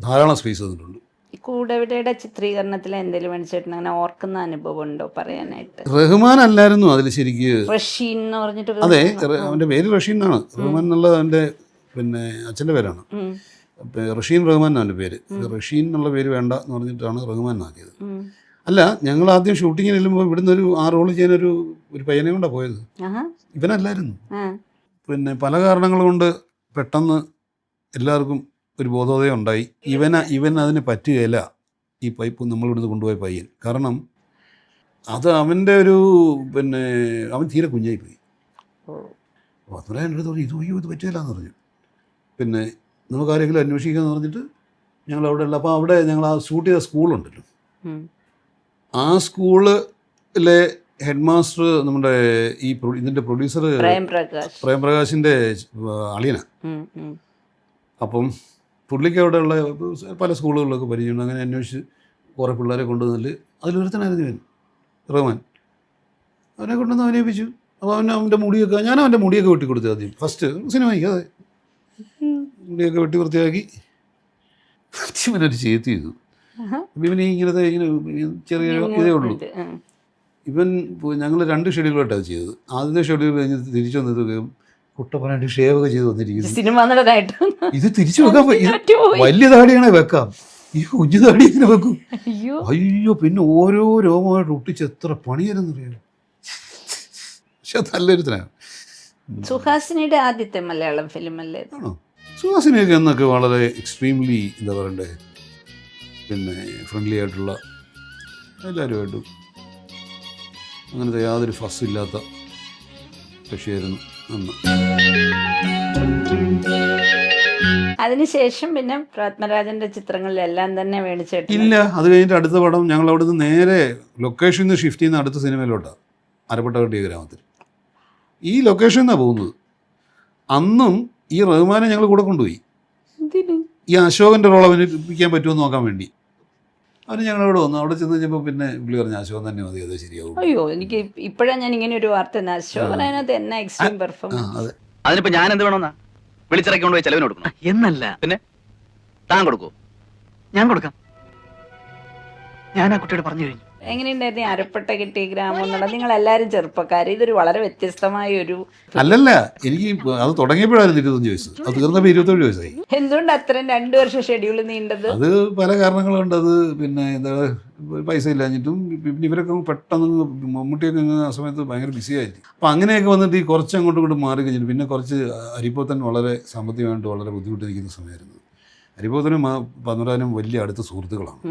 C: ധാരാളം സ്പേസ് തന്നിട്ടുണ്ട്.
D: ഈ കൂടെവിടയുടെ ചിത്രീകരണത്തിൽ എന്തെങ്കിലും വേണിച്ചേട്ടൻ അങ്ങനെ ഓർക്കുന്ന അനുഭവം ഉണ്ടോ പറയാനായിട്ട്?
C: റഹ്മാൻ അല്ലായിരുന്നു അതിൽ ശരിക്ക്.
D: റഷീൻ എന്ന് പറഞ്ഞിട്ട്.
C: അതെ, അവൻ്റെ പേര് റഷീൻ എന്നാണ്. റഹ്മാൻ എന്നുള്ളത് അവൻ്റെ അച്ഛൻ്റെ പേരാണ്. റഷീൻ റഹ്മാൻ എന്നാണ് പേര്. റഷീൻ എന്നുള്ള പേര് വേണ്ട എന്ന് പറഞ്ഞിട്ടാണ് റഹ്മാൻ ആക്കിയത്. അല്ല, ഞങ്ങൾ ആദ്യം ഷൂട്ടിങ്ങിന് ചെല്ലുമ്പോൾ ഇവിടുന്ന് ഒരു ആ റോള് ചെയ്യാനൊരു പയ്യനെ കൊണ്ടാണ് പോയത്.
D: ആഹാ.
C: ഇവനല്ലായിരുന്നു.
D: ആ.
C: പിന്നെ പല കാരണങ്ങൾ കൊണ്ട് പെട്ടെന്ന് എല്ലാവർക്കും ഒരു ബോധോദയം ഉണ്ടായി. ഇവൻ അതിന് പറ്റുകയില്ല ഈ പൈപ്പ് നമ്മളിവിടുന്ന് കൊണ്ടുപോയ പയ്യൻ. കാരണം അത് അവൻ്റെ ഒരു പിന്നെ അവൻ തീരെ കുഞ്ഞായിപ്പോയി. അപ്പോൾ അത്ര എൻ്റെ അടുത്ത് പറഞ്ഞു ഇത് പറ്റില്ല എന്ന് പറഞ്ഞു. പിന്നെ നമുക്ക് ആരെങ്കിലും അന്വേഷിക്കാമെന്ന് പറഞ്ഞിട്ട് ഞങ്ങൾ അവിടെ ഉള്ള, അപ്പോൾ അവിടെ ഞങ്ങൾ ആ ഷൂട്ട് ചെയ്ത സ്കൂളുണ്ടല്ലോ, ആ സ്കൂളിലെ ഹെഡ് മാസ്റ്റർ നമ്മുടെ ഈ ഇതിൻ്റെ പ്രൊഡ്യൂസർ പ്രേംപ്രകാശിൻ്റെ അളിയനാണ്. അപ്പം പുള്ളിക്ക് അവിടെയുള്ള പല സ്കൂളുകളിലൊക്കെ പരിചയമുണ്ട്. അങ്ങനെ അന്വേഷിച്ച് കുറേ പിള്ളേരെ കൊണ്ടുവന്നില്ല, അതിലൊരുത്തനായിരുന്നു ഇവൻ റഹ്മാൻ. അവനെ കൊണ്ടുവന്ന് അഭിനയിപ്പിച്ചു. അപ്പോൾ അവൻ്റെ മുടിയൊക്കെ, ഞാൻ അവൻ്റെ മുടിയൊക്കെ വെട്ടി കൊടുത്തു ആദ്യം ഫസ്റ്റ് സിനിമയ്ക്ക്. അതെ, മുടിയൊക്കെ വെട്ടി വൃത്തിയാക്കി ഇവനൊരു ചെയ്ത് ചെയ്തു. അപ്പം ഇവന് ഇങ്ങനെ ചെറിയ ഇതേ ഉള്ളൂ. ഇവൻ ഞങ്ങൾ 2 ഷെഡ്യൂളായിട്ടാണ് അത് ചെയ്തത്. ആദ്യത്തെ ഷെഡ്യൂൾ കഴിഞ്ഞ് തിരിച്ചു വന്നത് കുട്ടപ്പനായിട്ട് ഷേവ് ഒക്കെ ചെയ്ത് വന്നിരിക്കുന്നു. ഇത് തിരിച്ചു വെക്കാൻ വലിയ താടിയാണെ വെക്കാം, ഈ കുഞ്ഞു താടി ഇങ്ങനെ വെക്കും. അയ്യോ, പിന്നെ ഓരോ രോമമായിട്ട് ഒട്ടിച്ച് എത്ര പണിയായിരുന്നറിയാം. പക്ഷെ നല്ലൊരു തന്നെയാണ്.
D: സുഹാസിനിയുടെ ആദ്യത്തെ മലയാളം ഫിലിം അല്ലേ?
C: ആണോ? സുഹാസിനിയൊക്കെ എന്നൊക്കെ വളരെ എക്സ്ട്രീംലി എന്താ പറയണ്ടേ, പിന്നെ ഫ്രണ്ട്ലി ആയിട്ടുള്ള എല്ലാവരുമായിട്ടും അങ്ങനത്തെ യാതൊരു ഫസ്സില്ലാത്ത കക്ഷിയായിരുന്നു അന്ന്.
D: അതിനുശേഷം പിന്നെ പത്മരാജന്റെ ചിത്രങ്ങളിലെല്ലാം തന്നെ വേണിച്ചേട്ടൻ.
C: ഇല്ല, അത് കഴിഞ്ഞിട്ട് അടുത്ത പടം ഞങ്ങൾ അവിടുന്ന് നേരെ ലൊക്കേഷനിൽ നിന്ന് ഷിഫ്റ്റ് ചെയ്യുന്ന അടുത്ത സിനിമയിലോട്ടാണ്, അരപ്പട്ടവട്ടി ഗ്രാമത്തിൽ. ഈ ലൊക്കേഷനിൽ നിന്നാണ് പോകുന്നത്. അന്നും ഈ റഹ്മാനെ ഞങ്ങൾ കൂടെ കൊണ്ടുപോയി. ഈ അശോകൻ്റെ റോൾ അവനിപ്പിക്കാൻ പറ്റുമോ നോക്കാൻ വേണ്ടി. അവന് ഞങ്ങളവിടെ വന്നു. അവിടെ ചെന്ന് കഴിഞ്ഞപ്പോൾ പിന്നെ പുള്ളി പറഞ്ഞു അശോകൻ തന്നെ മതി, അത് ശരിയാവും.
D: അയ്യോ, എനിക്ക് ഇപ്പോഴാണ് ഞാൻ ഇങ്ങനെ ഒരു വാർത്ത, അശോകനത് എന്നാ എക്സ്ട്രീം പെർഫോമൻസ്.
E: അതിനിപ്പോ ഞാൻ എന്ത് വേണമെന്നാ വിളിച്ചിറക്കി കൊണ്ടുപോയി ചെലവിന് കൊടുക്കണം എന്നല്ല, പിന്നെ താൻ കൊടുക്കൂ? ഞാൻ കൊടുക്കാം. ഞാൻ ആ കുട്ടിയോട് പറഞ്ഞു കഴിഞ്ഞു.
D: എങ്ങനെയുണ്ടായിരുന്നു അരപ്പട്ട കിട്ടിയ ഗ്രാമം എന്നുള്ളത്? നിങ്ങൾ എല്ലാവരും ചെറുപ്പക്കാർ, ഇതൊരു വളരെ വ്യത്യസ്തമായ ഒരു.
C: അല്ലല്ല, എനിക്ക് അത് തുടങ്ങിയപ്പോഴായിരുന്നു 25 വയസ്സ്, അത് തീർന്നപ്പോൾ 27 വയസ്സായി.
D: എന്തുകൊണ്ട് അത്രയും 2 വർഷം ഷെഡ്യൂൾ നീണ്ടത്?
C: അത് പല കാരണങ്ങളുണ്ട്. അത് പിന്നെ എന്താ പൈസ ഇല്ലാഞ്ഞിട്ടും പിന്നെ ഇവരൊക്കെ പെട്ടെന്ന് മമ്മൂട്ടിയൊക്കെ ആ സമയത്ത് ഭയങ്കര ബിസി ആയിട്ട്, അപ്പം അങ്ങനെയൊക്കെ വന്നിട്ട് ഈ കുറച്ച് അങ്ങോട്ടും ഇങ്ങോട്ടും മാറി കഴിഞ്ഞിട്ട് പിന്നെ കുറച്ച് അരിപ്പോത്തൻ വളരെ സാമ്പത്തികമായിട്ട് വളരെ ബുദ്ധിമുട്ട് നിൽക്കുന്ന സമയമായിരുന്നു. അരിപ്പോത്തനും പത്മരാജനും വലിയ അടുത്ത സുഹൃത്തുക്കളാണ്.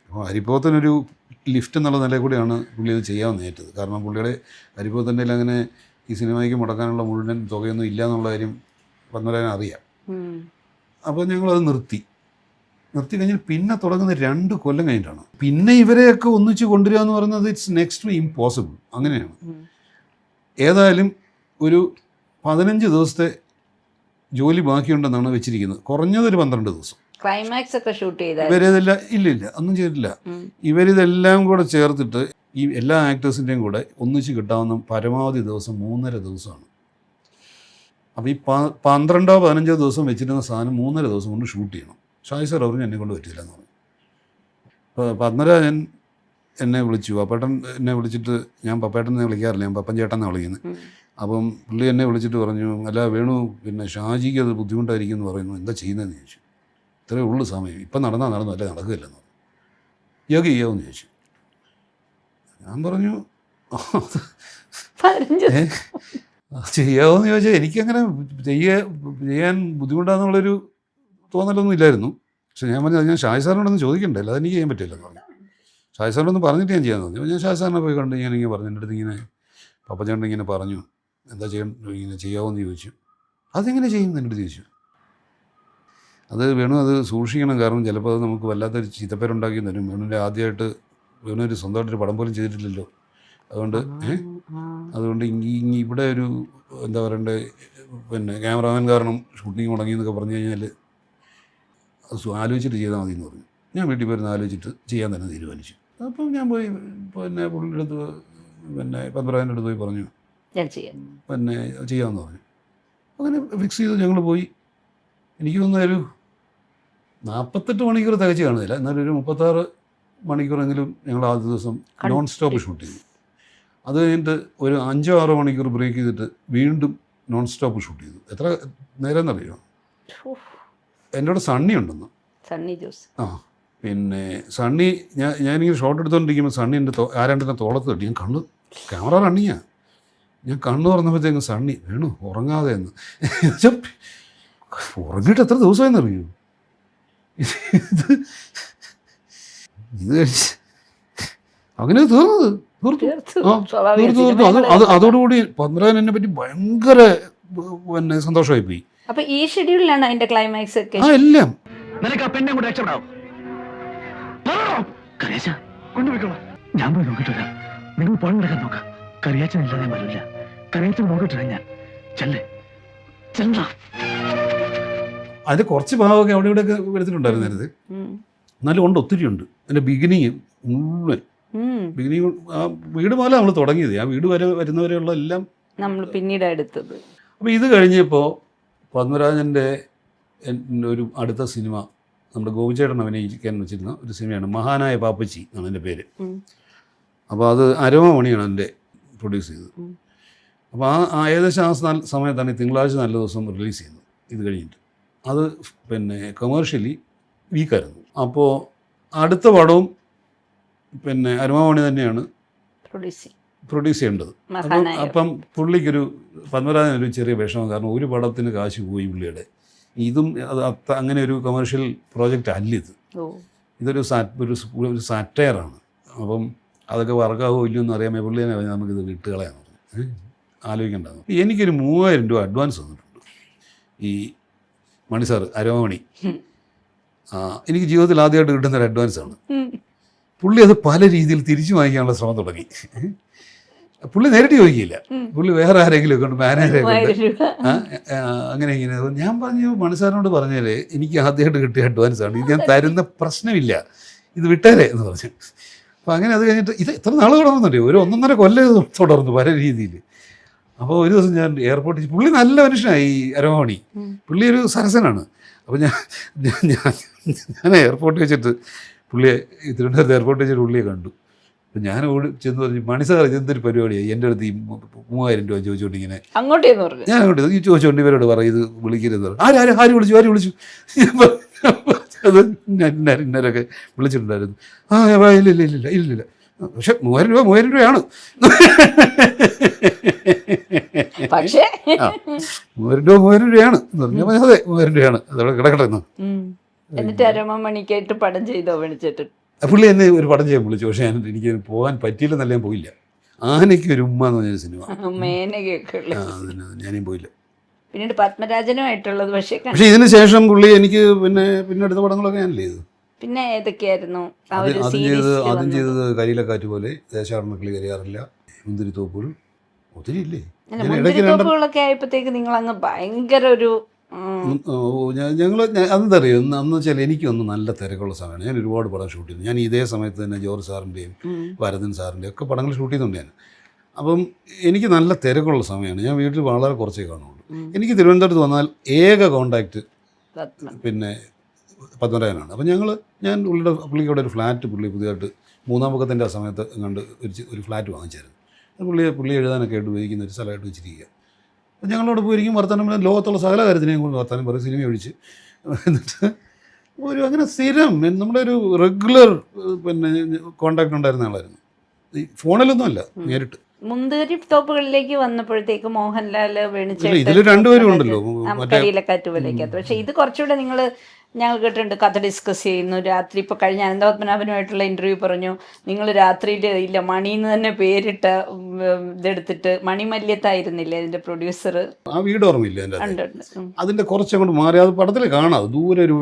C: അപ്പോൾ അരിപ്പോത്തനൊരു ലിഫ്റ്റ് എന്നുള്ള നിലയിൽ കൂടിയാണ് പുള്ളി അത് ചെയ്യാൻ ഏറ്റത്. കാരണം പുള്ളിയുടെ അരിപ്പോത്തൻ്റെ അങ്ങനെ ഈ സിനിമയ്ക്ക് മുടക്കാനുള്ള മുഴുവൻ തുകയൊന്നും ഇല്ല എന്നുള്ള കാര്യം പത്മരാജൻ അറിയാം. അപ്പോൾ ഞങ്ങളത് നിർത്തി കഴിഞ്ഞാൽ പിന്നെ തുടങ്ങുന്ന 2 കൊല്ലം കഴിഞ്ഞിട്ടാണ്. പിന്നെ ഇവരെയൊക്കെ ഒന്നിച്ച് കൊണ്ടുവരിക എന്ന് പറയുന്നത് ഇറ്റ്സ് നെക്സ്റ്റ് ടു ഇമ്പോസിബിൾ. അങ്ങനെയാണ്. ഏതായാലും ഒരു 15 ദിവസത്തെ ജോലി ബാക്കിയുണ്ടെന്നാണ് വെച്ചിരിക്കുന്നത്, കുറഞ്ഞതൊരു 12 ദിവസം.
D: ക്ലൈമാക്സ് ഒക്കെ ഷൂട്ട് ചെയ്ത
C: ഇവരിതെല്ലാം ഇല്ല ഒന്നും ചെയ്തിട്ടില്ല. ഇവരിതെല്ലാം കൂടെ ചേർത്തിട്ട് ഈ എല്ലാ ആക്ടേഴ്സിൻ്റെയും കൂടെ ഒന്നിച്ച് കിട്ടാവുന്ന പരമാവധി ദിവസം 3.5 ദിവസമാണ്. അപ്പോൾ ഈ 12 or 15 ദിവസം വെച്ചിരുന്ന സാധനം 3.5 ദിവസം കൊണ്ട് ഷൂട്ട് ചെയ്യണം. ഷാജി സാർ പറഞ്ഞു എന്നെ കൊണ്ട് പറ്റില്ല എന്ന് പറഞ്ഞു. അപ്പോൾ പത്മരാജൻ എന്നെ വിളിച്ചു. പപ്പേട്ടൻ എന്നെ വിളിച്ചിട്ട്, ഞാൻ പപ്പേട്ടനെ വിളിക്കാറില്ല, ഞാൻ പപ്പൻ ചേട്ടൻ എന്നാണ് വിളിക്കുന്നത്. അപ്പം പുള്ളി എന്നെ വിളിച്ചിട്ട് പറഞ്ഞു, അല്ല വേണു, പിന്നെ ഷാജിക്ക് അത് ബുദ്ധിമുട്ടായിരിക്കും എന്ന് പറയുന്നു, എന്താ ചെയ്യുന്നതെന്ന് ചോദിച്ചു. ഇത്രയേ ഉള്ളൂ സമയം, ഇപ്പം നടന്നു അല്ലേ, നടക്കില്ലെന്ന് പറഞ്ഞു. യോഗ ചെയ്യാമെന്ന് ചോദിച്ചു. ഞാൻ പറഞ്ഞു ചെയ്യാമെന്ന് ചോദിച്ചാൽ എനിക്കങ്ങനെ ചെയ്യാൻ ബുദ്ധിമുട്ടാണെന്നുള്ളൊരു തോന്നലൊന്നും ഇല്ലായിരുന്നു. പക്ഷെ ഞാൻ പറഞ്ഞു ഞാൻ ഷാജി സാറിനോടൊന്നും ചോദിക്കണ്ടല്ലോ, അതെനിക്ക് ചെയ്യാൻ പറ്റില്ലെന്ന് പറഞ്ഞു. ഷാജി സാറിനൊന്ന് പറഞ്ഞിട്ട് ഞാൻ ചെയ്യാൻ തോന്നി. ഞാൻ ഷാജി സാറിനെ പോയി കണ്ട് ഞാനിങ്ങനെ പറഞ്ഞു, എൻ്റെ അടുത്ത് ഇങ്ങനെ പപ്പച്ചേട്ടൻ ഇങ്ങനെ പറഞ്ഞു, എന്താ ഇങ്ങനെ ചെയ്യാമെന്ന് ചോദിച്ചു. അതെങ്ങനെ ചെയ്യും എൻ്റെ അടുത്ത് ചോദിച്ചു. അത് വേണു അത് സൂക്ഷിക്കണം, കാരണം ചിലപ്പോൾ അത് നമുക്ക് വല്ലാത്തൊരു ചീത്തപ്പേരുണ്ടാക്കി തരും. വേണുവിൻ്റെ ആദ്യമായിട്ട് വേണു സ്വന്തമായിട്ടൊരു പടം പോലും ചെയ്തിട്ടില്ലല്ലോ. അതുകൊണ്ട് ഇവിടെ ഒരു എന്താ പറയണ്ടേ, പിന്നെ ക്യാമറാമാൻ കാരണം ഷൂട്ടിങ് മുടങ്ങിയെന്നൊക്കെ പറഞ്ഞു കഴിഞ്ഞാൽ അത് ആലോചിച്ചിട്ട് ചെയ്താൽ മതി എന്ന് പറഞ്ഞു. ഞാൻ വീട്ടിൽ പോയിരുന്ന് ആലോചിച്ചിട്ട് ചെയ്യാൻ തന്നെ തീരുമാനിച്ചു. അപ്പം ഞാൻ പോയി പിന്നെ പുള്ളിയുടെ അടുത്ത്, പിന്നെ പത്മരാജൻ്റെ അടുത്ത് പോയി പറഞ്ഞു പിന്നെ ചെയ്യാമെന്ന് പറഞ്ഞു. അങ്ങനെ ഫിക്സ് ചെയ്ത് ഞങ്ങൾ പോയി. എനിക്ക് തോന്നുന്ന ഒരു 48 മണിക്കൂർ തികച്ച് കാണുന്നില്ല, എന്നാലും ഒരു 36 മണിക്കൂറെങ്കിലും ഞങ്ങൾ ആദ്യ ദിവസം നോൺ സ്റ്റോപ്പ് ഷൂട്ട് ചെയ്തു. അത് കഴിഞ്ഞിട്ട് ഒരു 5-6 മണിക്കൂർ ബ്രേക്ക് ചെയ്തിട്ട് വീണ്ടും നോൺ സ്റ്റോപ്പ് ഷൂട്ട് ചെയ്തു. എത്ര നേരം എന്നറിയോ? എൻ്റെ കൂടെ സണ്ണി ഉണ്ടെന്ന്.
D: സണ്ണി ജോസ്.
C: പിന്നെ സണ്ണി ഞാനിങ്ങനെ ഷോട്ട് എടുത്തുകൊണ്ടിരിക്കുമ്പോൾ സണ്ണി എൻ്റെ ആരാണ്ടെന്നെ തോളത്ത് തട്ടി. ഞാൻ കണ്ണു ക്യാമറ റണ്ണിങ്ങാ. ഞാൻ കണ്ണു തുറന്നപ്പോഴത്തേക്കും സണ്ണി വേണു ഉറങ്ങാതെ എന്ന്. ഉറങ്ങിയിട്ട് എത്ര ദിവസമായെന്ന് അറിയൂ. ഇത് കഴിച്ച് അങ്ങനെ തീർത്തു. അതോടുകൂടി പത്മരാജൻ എന്നെ പറ്റി ഭയങ്കര പിന്നെ സന്തോഷമായി പോയി.
D: അപ്പൊ ഈ ഷെഡ്യൂളിലാണ് അതിന്റെ ക്ലൈമാക്സ് ഒക്കെ?
C: ആ എല്ലാം.
E: നിനക്ക് ആ പെണ്ണെ കൂടെ രക്ഷപ്പെടാവും. കൊണ്ടുപോയിക്കോളാം. ഞാൻ പോയി നോക്കിട്ട് വരാം. നിങ്ങൾ പണിയെടുക്കാൻ നോക്കാം. കറിയാച്ചനില്ലാതെ വരില്ല. കറിയാച്ചൻ നോക്കിട്ട് ഞാൻ ചെല്ലേ ചെല്ല.
C: അതിൽ കുറച്ച് ഭാഗമൊക്കെ അവിടെ ഇവിടെയൊക്കെ എടുത്തിട്ടുണ്ടായിരുന്നു നേരത്തെ. എന്നാലും ഉണ്ട്, ഒത്തിരി ഉണ്ട്. അതിൻ്റെ ബിഗിനിങ് മുഴുവൻ ബിഗിനിങ് ആ വീട് പോലെ നമ്മൾ തുടങ്ങിയത്. ആ വീട് വരെ വരുന്നവരെയുള്ള എല്ലാം
D: നമ്മൾ പിന്നീട് എടുത്തത്.
C: അപ്പോൾ ഇത് കഴിഞ്ഞപ്പോൾ പത്മരാജൻ്റെ ഒരു അടുത്ത സിനിമ നമ്മുടെ ഗോപിച്ചേട്ടൻ അഭിനയിക്കാൻ വെച്ചിരുന്ന ഒരു സിനിമയാണ് മഹാനായ പാപ്പച്ചി എന്നാണ് എൻ്റെ പേര്. അപ്പോൾ അത് അരോമമണിയാണ് എൻ്റെ പ്രൊഡ്യൂസ് ചെയ്തത്. അപ്പോൾ ആ ഏകദേശം ആ സമയത്താണ് ഈ തിങ്കളാഴ്ച നല്ല ദിവസം റിലീസ് ചെയ്യുന്നത്. ഇത് കഴിഞ്ഞിട്ട് അത് പിന്നെ കൊമേഴ്ഷ്യലി വീക്കായിരുന്നു. അപ്പോൾ അടുത്ത പടവും പിന്നെ അരുമാമണി തന്നെയാണ് പ്രൊഡ്യൂസ് ചെയ്യേണ്ടത്. അപ്പം പുള്ളിക്കൊരു പത്മരാജനൊരു ചെറിയ വിഷമം. കാരണം ഒരു പടത്തിന് കാശ് പോയി പുള്ളിയുടെ. ഇതും അത് അങ്ങനെ ഒരു കൊമേഴ്ഷ്യൽ പ്രോജക്റ്റ് അല്ല ഇത്. ഇതൊരു സാറ്റയറാണ്. അപ്പം അതൊക്കെ വർക്കാവോ ഇല്ലയോ എന്ന് അറിയാമേ പുള്ളി തന്നെ പറഞ്ഞാൽ നമുക്കിത് വിട്ടുകളയാന്ന് പറഞ്ഞു. ആലോചിക്കേണ്ടത്. എനിക്കൊരു 3000 രൂപ അഡ്വാൻസ് തന്നിട്ടുണ്ട് ഈ മണി സാറ്, അരോമണി. എനിക്ക് ജീവിതത്തിൽ ആദ്യമായിട്ട് കിട്ടുന്നൊരു അഡ്വാൻസാണ്. പുള്ളി അത് പല രീതിയിൽ തിരിച്ചു വാങ്ങിക്കാനുള്ള ശ്രമം തുടങ്ങി. പുള്ളി നേരിട്ട് ചോദിക്കില്ല. പുള്ളി വേറെ ആരെങ്കിലും കൊണ്ട് മാനേജറെ കൊണ്ട് അങ്ങനെ ഇങ്ങനെ. ഞാൻ പറഞ്ഞു മണിസാറിനോട് പറഞ്ഞാലേ എനിക്ക് ആദ്യമായിട്ട് കിട്ടിയ അഡ്വാൻസാണ്, ഇത് ഞാൻ തരുന്ന പ്രശ്നമില്ല, ഇത് വിട്ടേരെ എന്ന് പറഞ്ഞു. അപ്പോൾ അങ്ങനെ അത് കഴിഞ്ഞിട്ട് ഇത് എത്ര നാൾ തുടർന്നുണ്ടോ, ഒരു 1.5 കൊല്ലം തുടർന്നു പല രീതിയിൽ. അപ്പോൾ ഒരു ദിവസം ഞാൻ എയർപോർട്ടിൽ, പുള്ളി നല്ല മനുഷ്യനായി അരോമണി, പുള്ളി ഒരു സരസനാണ്. അപ്പോൾ ഞാൻ എയർപോർട്ടിൽ വെച്ചിട്ട് പുള്ളിയെ തിരുവനന്തപുരത്ത് എയർപോർട്ടിൽ വെച്ചിട്ട് പുള്ളിയെ കണ്ടു. അപ്പം ഞാൻ ചെന്ന് പറഞ്ഞു, മണി സാർ ഇതെന്തൊരു പരിപാടിയായി എൻ്റെ അടുത്ത് ഈ 3000 രൂപ ചോദിച്ചുകൊണ്ട് ഇങ്ങനെ ഞാൻ അങ്ങോട്ട് ഈ ചോദിച്ചുകൊണ്ട് ഇവരോട് പറയും ഇത് വിളിക്കരുത്. ആര് വിളിച്ചു അത് ഇന്നലൊക്കെ വിളിച്ചിട്ടുണ്ടായിരുന്നു. ഇല്ലില്ല പക്ഷെ 3000 രൂപയാണ്.
D: പക്ഷേ
C: 3000 രൂപയാണ് എന്ന് പറഞ്ഞു. അതെ 3000 രൂപയാണ്, അതവിടെ കിടക്കട്ടെ എന്ന്.
D: എന്നിട്ട് അരമണിക്കായിട്ട് പടം ചെയ്തോ വിളിച്ചിട്ട്
C: പുള്ളി എന്നെ ഒരു പടം ചെയ്യാൻ വിളിച്ചു. പക്ഷേ എനിക്ക് പോകാൻ പറ്റിയില്ലെന്നല്ല, ഞാൻ പോയില്ല. ആനയ്ക്ക് ഒരു ഉമ്മ എന്ന് പറഞ്ഞൊരു സിനിമ, ഞാനും പോയില്ല.
D: പിന്നീട് പത്മരാജനുമായിട്ടുള്ളത്
C: പക്ഷേ ഇതിന് ശേഷം പുള്ളി എനിക്ക് പിന്നെ അടുത്ത പടങ്ങളൊക്കെ ഞാനല്ലേ ചെയ്തു.
D: പിന്നെ ഏതൊക്കെയായിരുന്നു
C: ആദ്യം ചെയ്തത് കരിയിലക്കാറ്റ് പോലെ, ദേശാടനക്കിളി കരിയാറില്ല, മുന്തിരിത്തോപ്പുകൾ, ഒത്തിരി ഇല്ലേ.
D: മുന്തിരിത്തോപ്പുകളൊക്കെ ആയപ്പോഴത്തേക്ക് നിങ്ങൾ അങ്ങ് ഭയങ്കര ഒരു
C: ഞങ്ങൾ അതെന്താ അറിയോ, അന്ന് വെച്ചാൽ എനിക്കൊന്ന് നല്ല തിരക്കുള്ള സമയമാണ്. ഞാൻ ഒരുപാട് പടം ഷൂട്ട് ചെയ്തു. ഞാൻ ഇതേ സമയത്ത് തന്നെ ജോർജ് സാറിൻ്റെയും ഭരതൻ സാറിൻ്റെയും ഒക്കെ പടങ്ങൾ ഷൂട്ട് ചെയ്യുന്നുണ്ട് ഞാൻ. അപ്പം എനിക്ക് നല്ല തിരക്കുള്ള സമയമാണ്. ഞാൻ വീട്ടിൽ വളരെ കുറച്ചേ കാണുള്ളൂ. എനിക്ക് തിരുവനന്തപുരത്ത് വന്നാൽ ഏക കോണ്ടാക്റ്റ് പിന്നെ പത്മരാജനാണ്. അപ്പം ഞാൻ പുള്ളിയുടെ ഒരു ഫ്ലാറ്റ് പുള്ളി പുതിയതായിട്ട് 3-ാം പക്കത്തിൻ്റെ ആ സമയത്ത് കണ്ട് ഒരു ഫ്ലാറ്റ് വാങ്ങിച്ചായിരുന്നു. പുള്ളി എഴുതാനൊക്കെ ആയിട്ട് ഉപയോഗിക്കുന്ന ഒരു സ്ഥലമായിട്ട് വെച്ചിരിക്കുക. അപ്പം ഞങ്ങളോട് പോയിരിക്കും വർത്തമാനം, ലോകത്തുള്ള സകല കാര്യത്തിനെയും കൊണ്ട് വർത്തമാനം പറയും, സിനിമ ഒഴിച്ച്. എന്നിട്ട് അങ്ങനെ സ്ഥിരം നമ്മുടെ ഒരു റെഗുലർ പിന്നെ കോണ്ടാക്ട് ഉണ്ടായിരുന്ന ആളായിരുന്നു. ഈ ഫോണിലൊന്നും അല്ല, നേരിട്ട്.
D: മുന്തിരി തോപ്പുകളിലേക്ക് വന്നപ്പോഴത്തേക്ക് മോഹൻലാൽ
C: ഇതിൽ രണ്ടുപേരും ഉണ്ടല്ലോ,
D: കരിയിലക്കാറ്റ് പോലെയൊക്കെ. പക്ഷെ ഇത് കുറച്ചുകൂടെ നിങ്ങൾ ഞങ്ങൾ കേട്ടിട്ടുണ്ട് കഥ ഡിസ്കസ് ചെയ്യുന്നു രാത്രി. ഇപ്പോൾ കഴിഞ്ഞ അനന്തപത്മനാഭനുമായിട്ടുള്ള ഇൻ്റർവ്യൂ പറഞ്ഞു നിങ്ങൾ രാത്രിയിൽ ഇല്ല മണിന്ന് തന്നെ പേരിട്ട ഇതെടുത്തിട്ട് മണിമല്യത്തായിരുന്നില്ലേ അതിൻ്റെ പ്രൊഡ്യൂസർ. ആ വീട് ഓർമ്മയില്ല അതിൻ്റെ കുറച്ചങ്ങോട്ട് മാറി, അത് പടത്തിൽ കാണാം. ദൂരെ ഒരു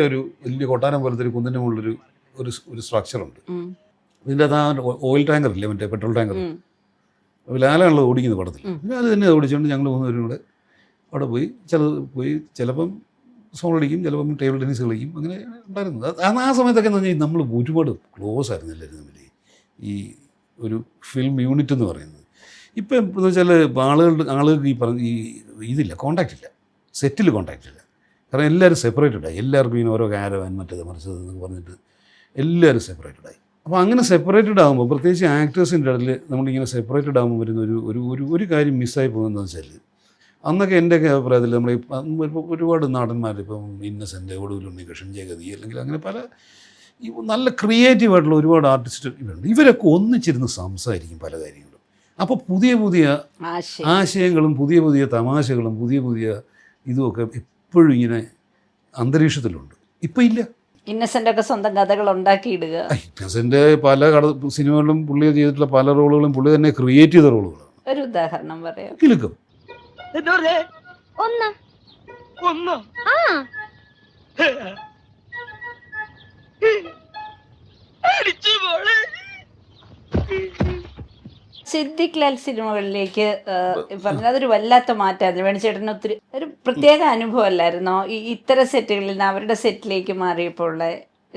D: ഒരു വലിയ കൊട്ടാരം പോലത്തെ ഒരു കുന്നിൻ്റെ മുകളിലൊരു ഒരു സ്ട്രക്ചറുണ്ട്. ഇതിൻ്റെ അത് ആ ഓയിൽ ടാങ്കർ ഇല്ലേ, മറ്റേ പെട്രോൾ ടാങ്കർ, ലാലാണല്ലോ ഓടിക്കുന്നത് പടത്തിൽ. ലാൽ തന്നെ ഓടിച്ചുകൊണ്ട് ഞങ്ങൾ 3 പേരും കൂടെ അവിടെ പോയി ചിലപ്പം സോൾ കളിക്കും, ചിലപ്പം ടേബിൾ ടെന്നീസ് കളിക്കും, അങ്ങനെ ഉണ്ടായിരുന്നത്. ആ സമയത്തൊക്കെ എന്ന് പറഞ്ഞാൽ നമ്മൾ ഒരുപാട് ക്ലോസ് ആയിരുന്നു എല്ലാവരും തമ്മിൽ, ഈ ഒരു ഫിലിം യൂണിറ്റ് എന്ന് പറയുന്നത്. ഇപ്പം എന്ന് വെച്ചാൽ ആളുകൾക്ക് ഈ ഇതില്ല, കോണ്ടാക്റ്റ് ഇല്ല, സെറ്റിൽ കോണ്ടാക്റ്റ് ഇല്ല. കാരണം എല്ലാവരും സെപ്പറേറ്റഡായി. എല്ലാവർക്കും ഇങ്ങനെ ഓരോ കാരവാൻ മറ്റേത് മറിച്ചത് എന്നൊക്കെ പറഞ്ഞിട്ട് എല്ലാവരും സെപ്പറേറ്റഡായി. അപ്പോൾ അങ്ങനെ സെപ്പറേറ്റഡ് ആകുമ്പോൾ, പ്രത്യേകിച്ച് ആക്ടേഴ്സിൻ്റെ ഇടയിൽ നമ്മളിങ്ങനെ സെപ്പറേറ്റഡ് ആകുമ്പോൾ വരുന്ന ഒരു കാര്യം മിസ്സായി പോകുന്നതെന്ന് വെച്ചാൽ, അന്നൊക്കെ എൻ്റെയൊക്കെ അഭിപ്രായത്തിൽ നമ്മൾ ഒരുപാട് നടന്മാർ, ഇപ്പം ഇന്നസെൻ്റ്, ഒടുവിൽ ഉണ്ണികൃഷ്ണൻ, ജഗതി, അല്ലെങ്കിൽ അങ്ങനെ പല
C: ഈ നല്ല ക്രിയേറ്റീവായിട്ടുള്ള ഒരുപാട് ആർട്ടിസ്റ്റ് ഇവരുണ്ട്. ഇവരൊക്കെ ഒന്നിച്ചിരുന്ന് സംസാരിക്കും പല കാര്യങ്ങളും. അപ്പോൾ പുതിയ പുതിയ ആശയങ്ങളും പുതിയ പുതിയ തമാശകളും പുതിയ പുതിയ ഇതുമൊക്കെ എപ്പോഴും ഇങ്ങനെ അന്തരീക്ഷത്തിലുണ്ട്. ഇപ്പം ഇല്ല.
D: ഇന്നസെന്റ് ഒക്കെ സ്വന്തം കഥകൾ ഉണ്ടാക്കിയിടുക.
C: ഇന്നസെന്റ് പല സിനിമകളിലും പുള്ളി ചെയ്തിട്ടുള്ള പല റോളുകളും പുള്ളി തന്നെ ക്രിയേറ്റ് ചെയ്ത റോളുകളാണ്.
D: ഒരു ഉദാഹരണം പറയാം.
C: കിലുക്കം.
D: സിദ്ദിഖ് ലാൽ സിനിമകളിലേക്ക് പറഞ്ഞത് അതൊരു വല്ലാത്ത മാറ്റമായിരുന്നു. വേണിച്ചേട്ടന് ഒത്തിരി ഒരു പ്രത്യേക അനുഭവം അല്ലായിരുന്നോ ഇത്തരം സെറ്റുകളിൽ നിന്ന് അവരുടെ സെറ്റിലേക്ക് മാറിയപ്പോൾ ഉള്ള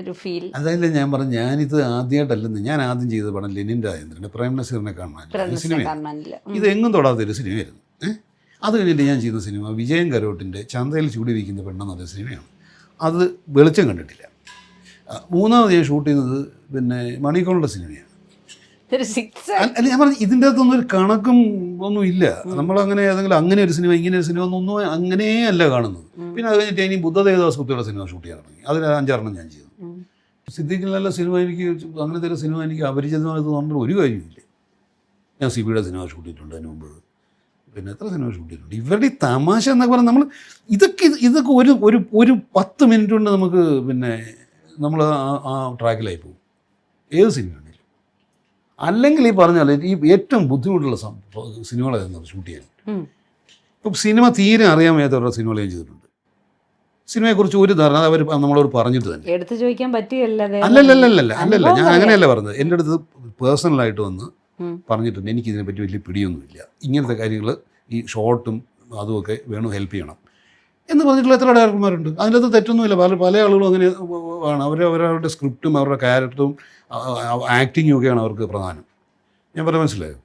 D: ഒരു ഫീൽ?
C: അതല്ല ഞാൻ പറഞ്ഞു, ഞാനിത് ആദ്യമായിട്ടല്ലെന്ന്. ഞാൻ ആദ്യം ചെയ്ത പടം ലെനിൻ രാജേന്ദ്രൻ്റെ പ്രേം നസീറിനെ കാണാനില്ല. ഇത് എങ്ങും തൊടാത്തൊരു സിനിമയായിരുന്നു. അത് കഴിഞ്ഞിട്ട് ഞാൻ ചെയ്ത സിനിമ വിജയൻ കരോട്ടിൻ്റെ ചന്തയിൽ ചൂടിയിരിക്കുന്ന പെണ്ണെന്നൊരു സിനിമയാണ്. അത് വെളിച്ചം കണ്ടിട്ടില്ല. മൂന്നാമത് ഞാൻ ഷൂട്ട് ചെയ്യുന്നത് പിന്നെ മണിക്കോളുടെ സിനിമയാണ്. അല്ല ഞാൻ പറഞ്ഞു, ഇതിൻ്റെ അകത്തൊന്നും ഒരു കണക്കും ഒന്നും ഇല്ല. നമ്മളങ്ങനെ ഏതെങ്കിലും അങ്ങനെ ഒരു സിനിമ ഇങ്ങനെ ഒരു സിനിമ ഒന്നും അങ്ങനെയല്ല കാണുന്നത്. പിന്നെ അത് കഴിഞ്ഞിട്ട് ഇനി ബുദ്ധദേവദാസ് കുട്ടിയുടെ സിനിമ ഷൂട്ട് ചെയ്യാൻ തുടങ്ങി. അതിൽ 5-6 ഞാൻ ചെയ്തു. സിദ്ദിഖിനുള്ള സിനിമ എനിക്ക് അങ്ങനത്തെ ഒരു സിനിമ എനിക്ക് അപരിചിതമായത് പറഞ്ഞിട്ട് ഒരു കാര്യമില്ല. ഞാൻ സിബിയുടെ സിനിമ ഷൂട്ട് ചെയ്തിട്ടുണ്ട് അതിന് മുമ്പ്. പിന്നെ എത്ര സിനിമ ഷൂട്ട് ചെയ്തിട്ടുണ്ട്. ഇവരുടെ ഈ തമാശ എന്നൊക്കെ പറഞ്ഞാൽ നമ്മൾ ഇതൊക്കെ ഒരു 10 മിനിറ്റ് കൊണ്ട് നമുക്ക് പിന്നെ നമ്മൾ ആ ട്രാക്കിലായി പോകും ഏത് സിനിമയാണെങ്കിലും. അല്ലെങ്കിൽ ഈ പറഞ്ഞാൽ ഈ ഏറ്റവും ബുദ്ധിമുട്ടുള്ള സിനിമകളായിരുന്നു ഷൂട്ട് ചെയ്യാൻ. ഇപ്പം സിനിമ തീരെ അറിയാൻ വയ്യാത്തവരുടെ സിനിമകൾ ഞാൻ ചെയ്തിട്ടുണ്ട്. സിനിമയെക്കുറിച്ച് ഒരു ധാരണ അവർ നമ്മളോട് പറഞ്ഞിട്ട് തന്നെ
D: എടുത്ത് ചോദിക്കാൻ പറ്റിയല്ല.
C: അല്ലല്ല ഞാൻ അങ്ങനെയല്ല പറഞ്ഞത്. എൻ്റെ അടുത്ത് പേഴ്സണലായിട്ട് വന്ന് പറഞ്ഞിട്ടുണ്ട്, എനിക്കിതിനെപ്പറ്റി വലിയ പിടിയൊന്നുമില്ല, ഇങ്ങനത്തെ കാര്യങ്ങൾ ഈ ഷോർട്ടും അതുമൊക്കെ വേണം, ഹെൽപ്പ് ചെയ്യണം എന്ന് പറഞ്ഞിട്ടുള്ള എത്ര ഡയറക്ടർമാരുണ്ട്. അതിൻ്റെ അകത്ത് തെറ്റൊന്നുമില്ല. പല ആളുകളും അങ്ങനെ ആണ്. അവരവരുടെ സ്ക്രിപ്റ്റും അവരുടെ ക്യാരക്ടറും ആക്ടിങ്ങും ഒക്കെയാണ് അവർക്ക് പ്രധാനം. ഞാൻ പറയാൻ മനസ്സിലായോ?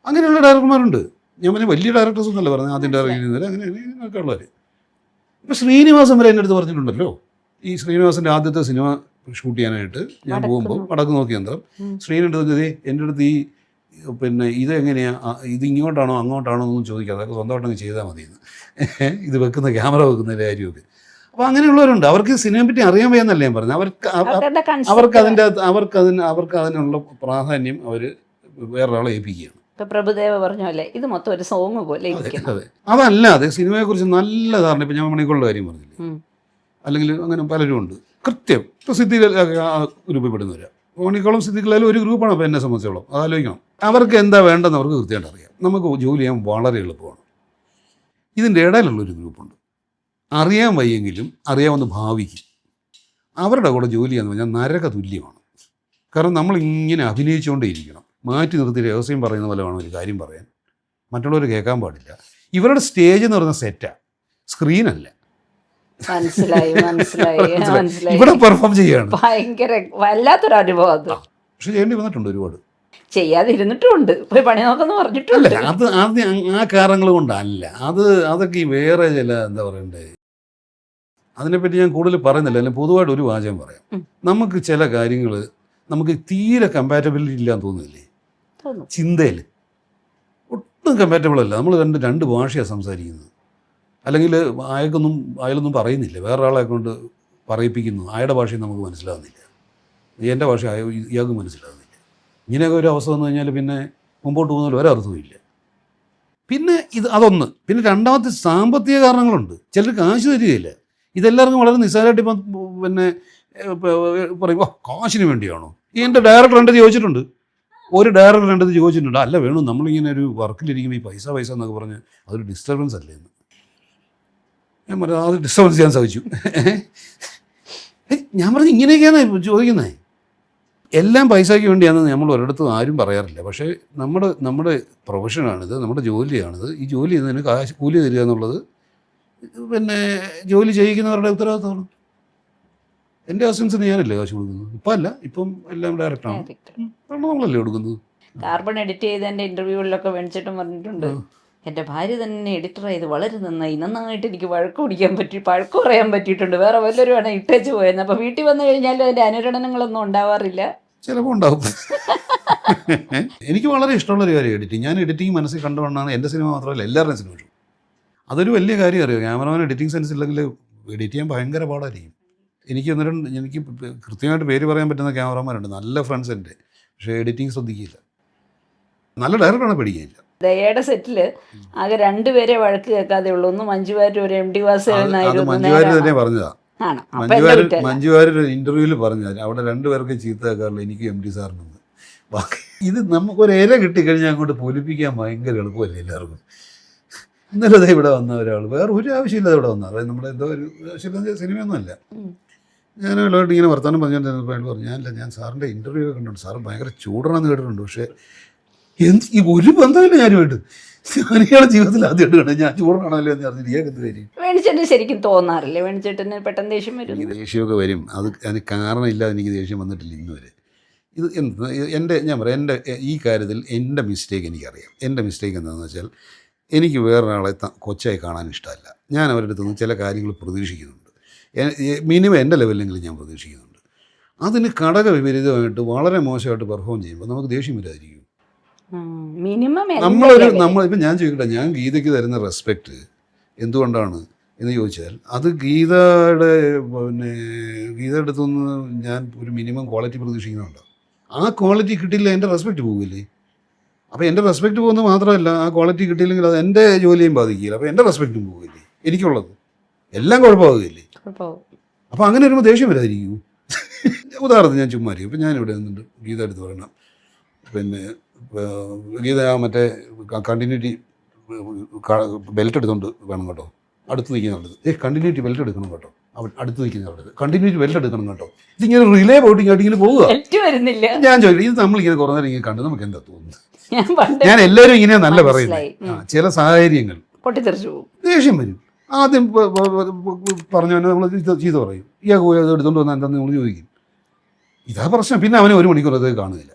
C: അങ്ങനെയുള്ള ഡയറക്ടർമാരുണ്ട്. ഞാൻ പറഞ്ഞ വലിയ ഡയറക്ടേഴ്സ് ഒന്നുമല്ല പറഞ്ഞത്, ആദ്യം ഡയറക്റ്റ് ചെയ്യുന്നവർ അങ്ങനെയൊക്കെ ഉള്ളവർ. ഇപ്പോൾ ശ്രീനിവാസൻ വരെ എൻ്റെ അടുത്ത് പറഞ്ഞിട്ടുണ്ടല്ലോ. ഈ ശ്രീനിവാസൻ്റെ ആദ്യത്തെ സിനിമ ഷൂട്ട് ചെയ്യാനായിട്ട് ഞാൻ പോകുമ്പോൾ വടക്ക് നോക്കി യന്ത്രം ശ്രീനിൻ്റെ എൻ്റെ അടുത്ത് ഈ പിന്നെ ഇതെങ്ങനെയാണ്, ഇത് ഇങ്ങോട്ടാണോ അങ്ങോട്ടാണോ എന്നൊന്നും ചോദിക്കാതെ അതൊക്കെ സ്വന്തമായിട്ടങ്ങ് ചെയ്താൽ മതിയെന്ന്. ഇത് വെക്കുന്ന ക്യാമറ വെക്കുന്നതിൻ്റെ കാര്യമൊക്കെ. അപ്പോൾ അങ്ങനെയുള്ളവരുണ്ട്. അവർക്ക് സിനിമയെ പറ്റി അറിയാൻ വയ്യെന്നല്ല ഞാൻ പറഞ്ഞത്. അവർക്ക് അതിനുള്ള പ്രാധാന്യം അവർ വേറൊരാളെ ഏൽപ്പിക്കുകയാണ്.
D: ഇപ്പൊ പ്രഭുദേവ പറഞ്ഞ പോലെ ഇത് മൊത്തം ഒരു സോങ് പോലെ.
C: അതെ, അതല്ലാതെ സിനിമയെക്കുറിച്ച് നല്ല ധാരണ. ഇപ്പം ഞാൻ മണിക്കൂറുടെ കാര്യം പറഞ്ഞില്ലേ, അല്ലെങ്കിൽ അങ്ങനെ പലരും ഉണ്ട് കൃത്യം. ഇപ്പോൾ സിദ്ദിഖ് ഗ്രൂപ്പിൽ പെടുന്നവരാ. മണിക്കോളം സിദ്ദിഖിലായാലും ഒരു ഗ്രൂപ്പാണ് ഇപ്പോൾ എന്നെ സംബന്ധിച്ചോളം. അതാലോചിക്കണം. അവർക്ക് എന്താ വേണ്ടെന്ന് അവർക്ക് കൃത്യമായിട്ട് അറിയാം. നമുക്ക് ജോലി ചെയ്യാൻ വളരെ എളുപ്പമാണ്. ഇതിൻ്റെ ഇടയിലുള്ളൊരു ഗ്രൂപ്പുണ്ട്, അറിയാൻ വയ്യെങ്കിലും അറിയാമെന്ന് ഭാവിക്കും. അവരുടെ കൂടെ ജോലി ചെയ്യാന്ന് പറഞ്ഞാൽ നരക തുല്യമാണ്. കാരണം നമ്മളിങ്ങനെ അഭിനയിച്ചുകൊണ്ടേ ഇരിക്കണം. മാറ്റി നിർത്തി രഹസ്യം പറയുന്ന പോലെ വേണം ഒരു കാര്യം പറയാൻ. മറ്റുള്ളവർ കേൾക്കാൻ പാടില്ല. ഇവരുടെ സ്റ്റേജ് എന്ന് പറയുന്ന സെറ്റാണ്, സ്ക്രീനല്ല. ഇവിടെ പെർഫോം ചെയ്യാണ്.
D: ഭയങ്കര വല്ലാത്തൊരു അനുഭവം അത്.
C: പക്ഷെ ചെയ്യേണ്ടി വന്നിട്ടുണ്ട്, ഒരുപാട്
D: ചെയ്യാതിരുന്നിട്ടുമുണ്ട്. പോയി പണി നോക്കെന്ന് പറഞ്ഞിട്ടുണ്ട്.
C: അത് ആദ്യം ആ കാരണങ്ങൾ കൊണ്ടല്ല. അതൊക്കെ ഈ വേറെ ചില എന്താ പറയണ്ടേ, അതിനെപ്പറ്റി ഞാൻ കൂടുതൽ പറയുന്നില്ല. അല്ലെങ്കിൽ പൊതുവായിട്ട് ഒരു വാചകം പറയാം. നമുക്ക് ചില കാര്യങ്ങൾ നമുക്ക് തീരെ കമ്പാറ്റബിലിറ്റി ഇല്ലാന്ന് തോന്നുന്നില്ലേ? ചിന്തയിൽ ഒട്ടും കമ്പാറ്റബിൾ അല്ല. നമ്മൾ രണ്ട് ഭാഷയാണ് സംസാരിക്കുന്നത്. അല്ലെങ്കിൽ അയാളൊന്നും പറയുന്നില്ല, വേറൊരാളെ കൊണ്ട് പറയിപ്പിക്കുന്നു. അയാളുടെ ഭാഷയും നമുക്ക് മനസ്സിലാകുന്നില്ല, എൻ്റെ ഭാഷ ഇയാൾക്ക് മനസ്സിലാകുന്നില്ല. ഇങ്ങനെയൊക്കെ ഒരു അവസ്ഥ വന്നു കഴിഞ്ഞാൽ പിന്നെ മുമ്പോട്ട് പോകുന്നതിൽ ഒരർത്ഥവും ഇല്ല. പിന്നെ അതൊന്ന്. പിന്നെ രണ്ടാമത്തെ സാമ്പത്തിക കാരണങ്ങളുണ്ട്. ചിലർ കാശ് തരികയില്ല. ഇതെല്ലാവർക്കും വളരെ നിസ്സാരമായിട്ട് ഇപ്പം പിന്നെ പറയും കാശിന് വേണ്ടിയാണോ. എൻ്റെ ഡയറക്ടർ എൻ്റെ ചോദിച്ചിട്ടുണ്ട്, ഒരു ഡയറക്ടർ എൻ്റെ ചോദിച്ചിട്ടുണ്ട്, അല്ല വേണു നമ്മളിങ്ങനെ ഒരു വർക്കിലിരിക്കുമ്പോൾ ഈ പൈസ എന്നൊക്കെ പറഞ്ഞ് അതൊരു ഡിസ്റ്റർബൻസ് അല്ലേ എന്ന്. ഞാൻ പറഞ്ഞു അത് ഡിസ്റ്റർബൻസ് ചെയ്യാൻ സാധിച്ചു. ഞാൻ പറഞ്ഞു ഇങ്ങനെയൊക്കെയാണ് ചോദിക്കുന്നത്. എല്ലാം പൈസയ്ക്ക് വേണ്ടിയാണെന്ന് നമ്മൾ ഒരിടത്തും ആരും പറയാറില്ല. പക്ഷേ നമ്മുടെ പ്രൊഫഷനാണിത്, നമ്മുടെ ജോലിയാണിത്. ഈ ജോലി ചെയ്യുന്നതിന് കൂലി തരിക എന്നുള്ളത് പിന്നെ ജോലി ചെയ്യിക്കുന്നവരുടെ ഉത്തരവാദിത്തമാണ്. എൻ്റെ അസിസ്റ്റൻസിന് ഞാനല്ലേ കാശ് കൊടുക്കുന്നത്. ഇപ്പം അല്ല, ഇപ്പം എല്ലാം ഡയറക്റ്റാണ്, നമ്മളല്ലേ കൊടുക്കുന്നത്.
D: കാർബൺ എഡിറ്റ് ചെയ്ത് എൻ്റെ ഇൻ്റർവ്യൂകളിലൊക്കെ വേണിച്ചിട്ടും പറഞ്ഞിട്ടുണ്ട്, എൻ്റെ ഭാര്യ തന്നെ എഡിറ്റർ ചെയ്ത് വളരെ നന്നായിട്ട് എനിക്ക് വഴക്ക് പറയാൻ പറ്റിയിട്ടുണ്ട്. വേറെ വല്ലവരുമാണ് ഇട്ടേച്ച് പോയെന്ന്. അപ്പോൾ വീട്ടിൽ വന്നു കഴിഞ്ഞാലും അതിൻ്റെ അനുരണനങ്ങളൊന്നും ഉണ്ടാവാറില്ല.
C: ചിലപ്പോൾ ഉണ്ടാവും. എനിക്ക് വളരെ ഇഷ്ടമുള്ളൊരു കാര്യം എഡിറ്റിംഗ്. ഞാൻ എഡിറ്റിംഗ് മനസ്സിൽ കണ്ടുകൊണ്ടാണ് എൻ്റെ സിനിമ മാത്രമല്ല എല്ലാവരുടെയും സിനിമ ഇഷ്ടം. അതൊരു വലിയ കാര്യം അറിയാം. ക്യാമറമാൻ എഡിറ്റിംഗ് സെൻസ് ഇല്ലെങ്കിൽ എഡിറ്റ് ചെയ്യാൻ ഭയങ്കര പാടായിരിക്കും. എനിക്ക് അന്നേരം എനിക്ക് കൃത്യമായിട്ട് പേര് പറയാൻ പറ്റുന്ന ക്യാമറമാരുണ്ട്, നല്ല ഫ്രണ്ട്സ് എൻ്റെ, പക്ഷേ എഡിറ്റിംഗ് ശ്രദ്ധിക്കില്ല. നല്ല ഡയറക്ടറാണ് പഠിക്കാനില്ല.
D: ദയയുടെ സെറ്റിൽ ആകെ 2 പേരെ വഴക്ക് കേൾക്കാതെ ഉള്ളൂ. ഒന്ന് മഞ്ജു വാര്യർ, ഒരു MD വാസുദേവൻ
C: അത്
D: നായർ.
C: മഞ്ജു വാര്യർ തന്നെ പറഞ്ഞതാ.
D: ആണോ? അപ്പൊ എന്റെ കുറ്റമല്ല.
C: മഞ്ജു വാര്യർ ഇന്റർവ്യൂവിൽ പറഞ്ഞത് അവിടെ 2 പേർക്ക് ചീത്ത കേൾക്കാറില്ല, എനിക്ക് MD സാറിനൊന്ന്. ബാക്കി ഇത് നമുക്കൊരു ഇല കിട്ടിക്കഴിഞ്ഞാൽ അങ്ങോട്ട് പൊലിപ്പിക്കാൻ ഭയങ്കര എളുപ്പമല്ലേ എല്ലാവർക്കും. ഇന്നലെ അതേ ഇവിടെ വന്ന ഒരാൾ വേറെ ഒരു ആവശ്യമില്ലാതെ ഇവിടെ വന്നത്, അതായത് നമ്മുടെ എന്തോ ഒരു ആവശ്യമില്ലാതെ സിനിമയൊന്നുമല്ല. ഞാൻ എല്ലാവരും ഇങ്ങനെ വർത്തമാനം പറഞ്ഞുകൊണ്ടിരുന്നപ്പോൾ അയാൾ പറഞ്ഞു, ഞാൻ സാറിൻ്റെ ഇൻ്റർവ്യൂ ഒക്കെ കണ്ടിട്ടുണ്ട്, സാറ് ഭയങ്കര ചൂടണമെന്ന് കേട്ടിട്ടുണ്ട്, പക്ഷേ ഈ ഒരു ബന്ധമില്ല ഞാനുമായിട്ട്. ഞാനിയാളെ ജീവിതത്തിൽ ആദ്യമായിട്ട് കണ്ടത് ഞാൻ ചൂടനാണല്ലോ എന്ന് പറഞ്ഞിട്ട് ഇയാൾക്ക് എന്ത് കാര്യം.
D: വേണിച്ചേട്ടന് ശരിക്കും തോന്നാറില്ലേ? വേണിച്ചേട്ടന് പെട്ടെന്ന് ദേഷ്യം വരും?
C: എനിക്ക് ദേഷ്യമൊക്കെ വരും, അതിന് കാരണമില്ലാതെ എനിക്ക് ദേഷ്യം വന്നിട്ടില്ല ഇന്നുവരെ. ഇത് ഞാൻ പറയാം, ഈ കാര്യത്തിൽ എൻ്റെ മിസ്റ്റേക്ക് എനിക്കറിയാം. എൻ്റെ മിസ്റ്റേക്ക് എന്താണെന്ന് വെച്ചാൽ, എനിക്ക് വേറൊരാളെ കൊച്ചായി കാണാൻ ഇഷ്ടമല്ല. ഞാൻ അവരുടെ അടുത്ത് നിന്ന് ചില കാര്യങ്ങൾ പ്രതീക്ഷിക്കുന്നുണ്ട്, മിനിമം എൻ്റെ ലെവലിലെങ്കിലും ഞാൻ പ്രതീക്ഷിക്കുന്നുണ്ട്. അതിന് ഘടകവിപരീതമായിട്ട് വളരെ മോശമായിട്ട് പെർഫോം ചെയ്യുമ്പോൾ നമുക്ക് ദേഷ്യം വരാതിരിക്കും. ഇപ്പം ഞാൻ ചോദിക്കട്ടെ, ഞാൻ ഗീതയ്ക്ക് തരുന്ന റെസ്പെക്റ്റ് എന്തുകൊണ്ടാണ് എന്ന് ചോദിച്ചാൽ, അത് ഗീതയുടെ അടുത്തുനിന്ന് ഞാൻ ഒരു മിനിമം ക്വാളിറ്റി പ്രതീക്ഷിക്കുന്നുണ്ട്. ആ ക്വാളിറ്റി കിട്ടിയില്ല, എൻ്റെ റെസ്പെക്റ്റ് പോകില്ലേ? അപ്പോൾ എൻ്റെ റെസ്പെക്റ്റ് പോകുന്നത് മാത്രമല്ല, ആ ക്വാളിറ്റി കിട്ടിയില്ലെങ്കിൽ അത് എൻ്റെ ജോലിയും ബാധിക്കില്ല, അപ്പോൾ എൻ്റെ റെസ്പെക്റ്റും പോകില്ലേ? എനിക്കുള്ളത് എല്ലാം കുഴപ്പമാകുകയില്ലേ? അപ്പോൾ അങ്ങനെ വരുമ്പോൾ ദേഷ്യം വരാതിരിക്കൂ. ഉദാഹരണത്തിന് ഞാൻ ചുമ്മാ ഇപ്പം ഞാനിവിടെ നിന്നിട്ട് ഗീത എടുത്ത് പറയണം, പിന്നെ ഗീത മറ്റേ കണ്ടിന്യൂറ്റി ബെൽറ്റ് എടുത്തുകൊണ്ട് വേണം കേട്ടോ, അടുത്ത് നിൽക്കുന്നുള്ളത് കണ്ടിന്യൂറ്റി ബെൽറ്റ് എടുക്കണം കേട്ടോ, അടുത്ത് നിൽക്കുന്നുള്ളത് കണ്ടിന്യൂറ്റി ബെൽറ്റ് എടുക്കണം കേട്ടോ. ഇതിങ്ങനെ റിലേ പോയിട്ട് ഇങ്ങനെ പോവുക. ഞാൻ ചോദിക്കും, ഇത് നമ്മളിങ്ങനെ കുറേ നേരം ഇങ്ങനെ കണ്ടു നമുക്ക് എന്താ തോന്നുന്നത്? ഞാൻ എല്ലാവരും ഇങ്ങനെ നല്ല പറയുന്നത്, ചില സാഹചര്യങ്ങൾ
D: പൊട്ടിത്തെറിച്ചു പോകും,
C: ദേഷ്യം വരും. ആദ്യം പറഞ്ഞവനെ നമ്മൾ ചീത്ത പറയും, ഇയാൾക്ക് അത് എടുത്തുകൊണ്ട് വന്നാൽ എന്താണെന്ന് നമ്മൾ ചോദിക്കും. ഇതാ പ്രശ്നം. പിന്നെ അവനെ 1 മണിക്കൂർ അത് കാണുന്നില്ല.